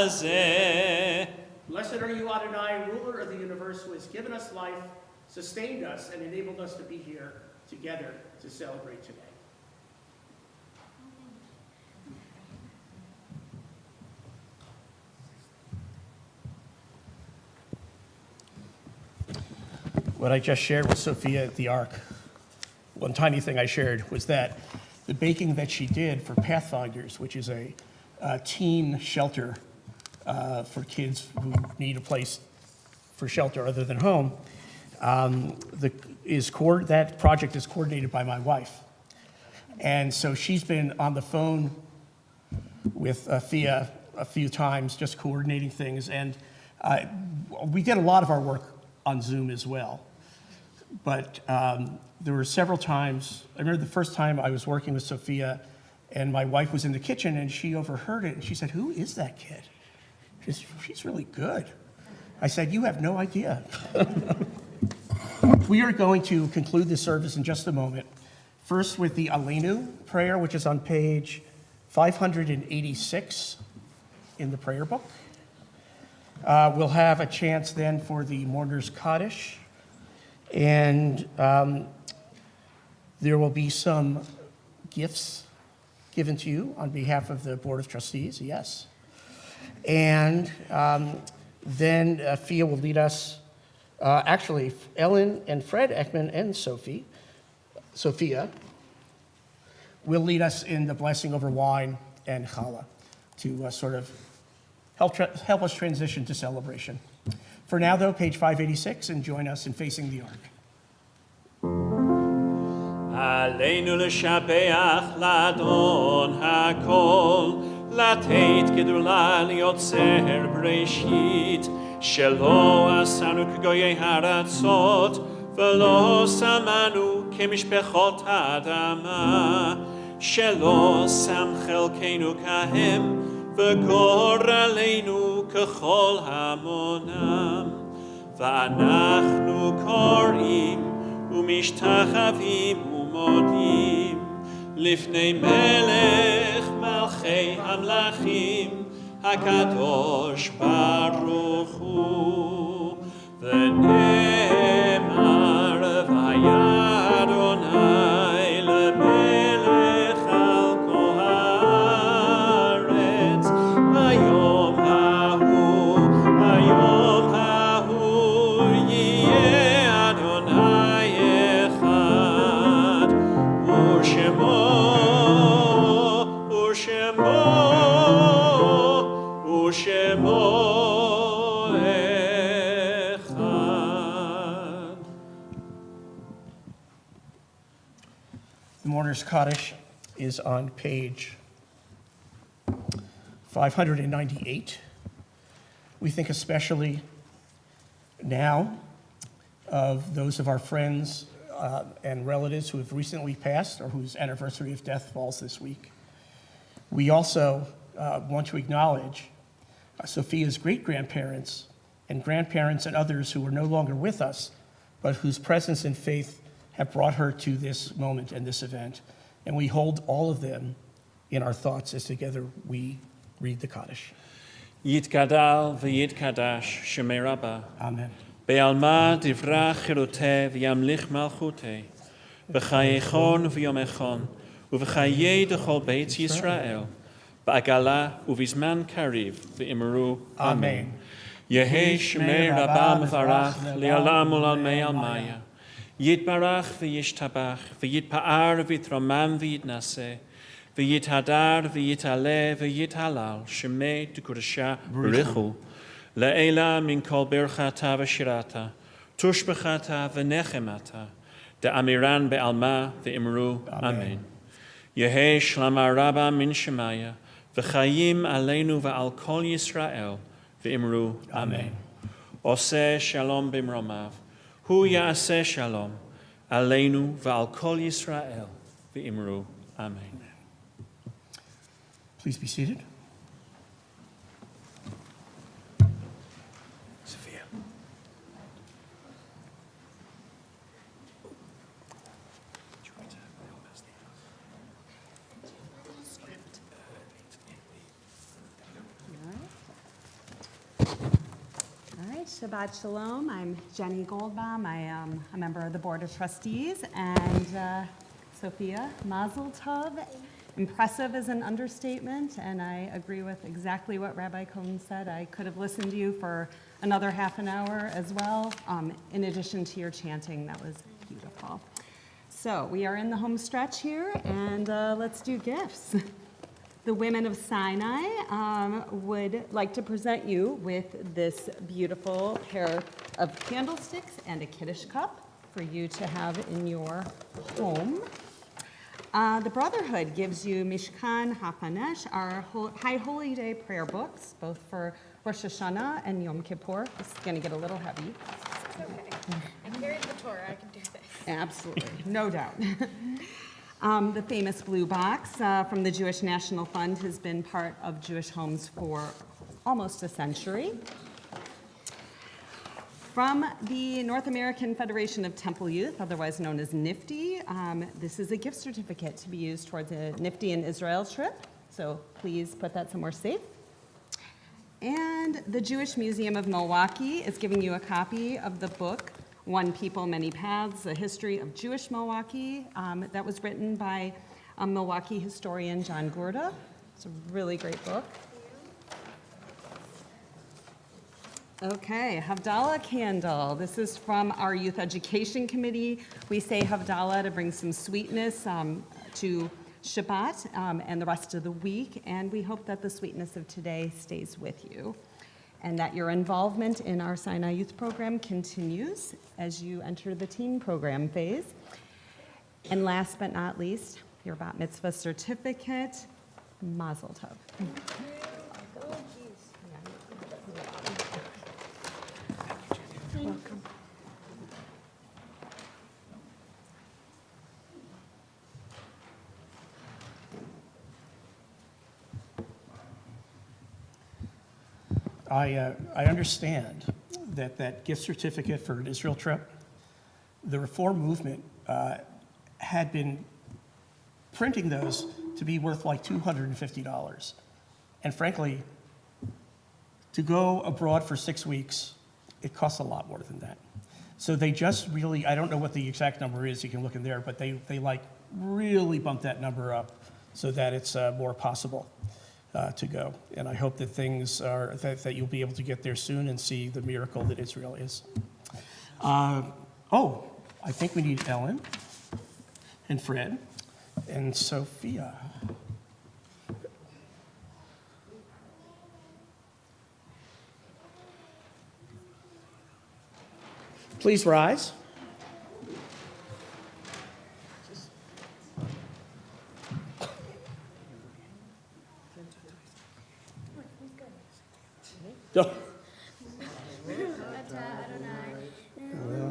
Speaker 2: hazeh.
Speaker 1: Blessed are you, Adonai, ruler of the universe, who has given us life, sustained us, and enabled us to be here together to celebrate today. What I just shared with Sophia at the Ark, one tiny thing I shared was that the baking that she did for Pathfinders, which is a teen shelter for kids who need a place for shelter other than home, that project is coordinated by my wife. And so she's been on the phone with Thea a few times, just coordinating things. And we did a lot of our work on Zoom as well. But there were several times, I remember the first time I was working with Sophia and my wife was in the kitchen and she overheard it and she said, "Who is that kid? She's really good." I said, "You have no idea." We are going to conclude this service in just a moment. First with the Aleinu prayer, which is on page 586 in the prayer book. We'll have a chance then for the Mourner's Kaddish. And there will be some gifts given to you on behalf of the Board of Trustees, yes. And then Fia will lead us, actually, Ellen and Fred Ekman and Sophia will lead us in the blessing over wine and challah to sort of help us transition to celebration. For now, though, page 586, and join us in facing the Ark.
Speaker 2: Aleinu l'shabeach l'Adon hakol, לתת גדולה ליוצר בראשית, שלא עשנו כגויי הארצות, ולא שמנו כמשפחות האדמה, שלא שם חלקנו כהם, וגורלנו ככל המונם. ואנחנו קוראים ומשתחווים ומודים לפני מלך מלכי המלכים הקדוש ברוך הוא. ונאמר והיה אדוני למלך על כל הארץ ביום ההוא יהיה אדוני אחד ושמו אחד.
Speaker 1: The Mourner's Kaddish is on page 598. We think especially now of those of our friends and relatives who have recently passed or whose anniversary of death falls this week. We also want to acknowledge Sophia's great-grandparents and grandparents and others who are no longer with us, but whose presence and faith have brought her to this moment and this event. And we hold all of them in our thoughts as together we read the Kaddish.
Speaker 2: Yitgadal v'yitkadash Shemei Rabbah.
Speaker 1: Amen.
Speaker 2: Be'alma divrach chiroteh v'yamlich malchuteh. B'chayechon v'yomechon. Uv'chayei d'chol beit Yisrael. Ba'agala uv'izman kariv v'imru. Amen. Yehei Shemei Rabbah mevarach le'olam u'lalmei almaya. Yitbarach v'yishtabach v'yitpa'ar v'yitroman v'yitnaseh. V'yithadar v'yitaleh v'yithalal Shemei t'kudasha b'richu. Le'ela min kol birchata v'shirata. Tushbechata v'nechemata. De'amiran be'alma v'imru. Amen. Yehei shlama rabba min shemaya. V'chayim aleinu v'al kol Yisrael. V'imru. Amen. Oseh shalom b'mromav. Hu ya'aseh shalom. Aleinu v'al kol Yisrael. V'imru. Amen.
Speaker 1: Please be seated. Sophia.
Speaker 10: All right, Shabbat Shalom. I'm Jenny Goldbaum. I am a member of the Board of Trustees. And Sophia, Mazel Tov. Impressive is an understatement, and I agree with exactly what Rabbi Cohen said. I could have listened to you for another half an hour as well, in addition to your chanting. That was beautiful. So we are in the home stretch here, and let's do gifts. The women of Sinai would like to present you with this beautiful pair of candlesticks and a Kiddush cup for you to have in your home. The Brotherhood gives you Mishkan HaChanesh, our High Holy Day prayer books, both for Rosh Hashanah and Yom Kippur. This is going to get a little heavy.
Speaker 3: It's okay. I carried the Torah. I can do this.
Speaker 10: Absolutely, no doubt. The famous blue box from the Jewish National Fund has been part of Jewish homes for almost a century. From the North American Federation of Temple Youth, otherwise known as NIFTY, this is a gift certificate to be used towards a NIFTY in Israel trip, so please put that somewhere safe. And the Jewish Museum of Milwaukee is giving you a copy of the book, One People, Many Paths, A History of Jewish Milwaukee, that was written by Milwaukee historian John Gurda. It's a really great book. Okay, Havdalah candle. This is from our Youth Education Committee. We say Havdalah to bring some sweetness to Shabbat and the rest of the week, and we hope that the sweetness of today stays with you and that your involvement in our Sinai Youth Program continues as you enter the teen program phase. And last but not least, your Bat Mitzvah certificate, Mazel Tov. Welcome.
Speaker 1: I understand that gift certificate for an Israel trip, the Reform movement had been printing those to be worth like $250. And frankly, to go abroad for 6 weeks, it costs a lot more than that. So they just really, I don't know what the exact number is, you can look in there, but they like really bumped that number up so that it's more possible to go. And I hope that things are, that you'll be able to get there soon and see the miracle that Israel is. I think we need Ellen and Fred and Sophia. Please rise.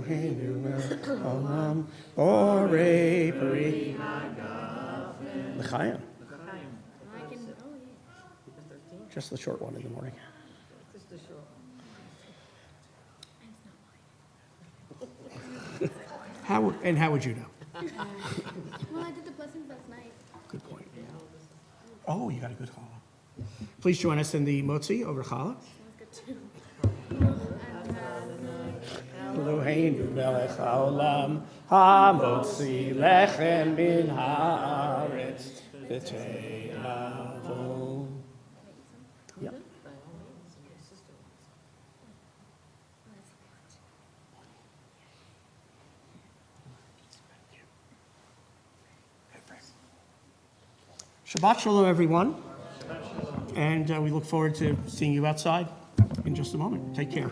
Speaker 1: Eloheinu melech haolam, borei peri. L'chaim. Just the short one in the morning. How would you know?
Speaker 3: Well, I did the blessings last night.
Speaker 1: Good point. Oh, you got a good challah. Please join us in the motzi over challah. Eloheinu melech haolam, hamotzi lechem min haaretz v'te'avo. Yep. Shabbat shalom, everyone. And we look forward to seeing you outside in just a moment. Take care.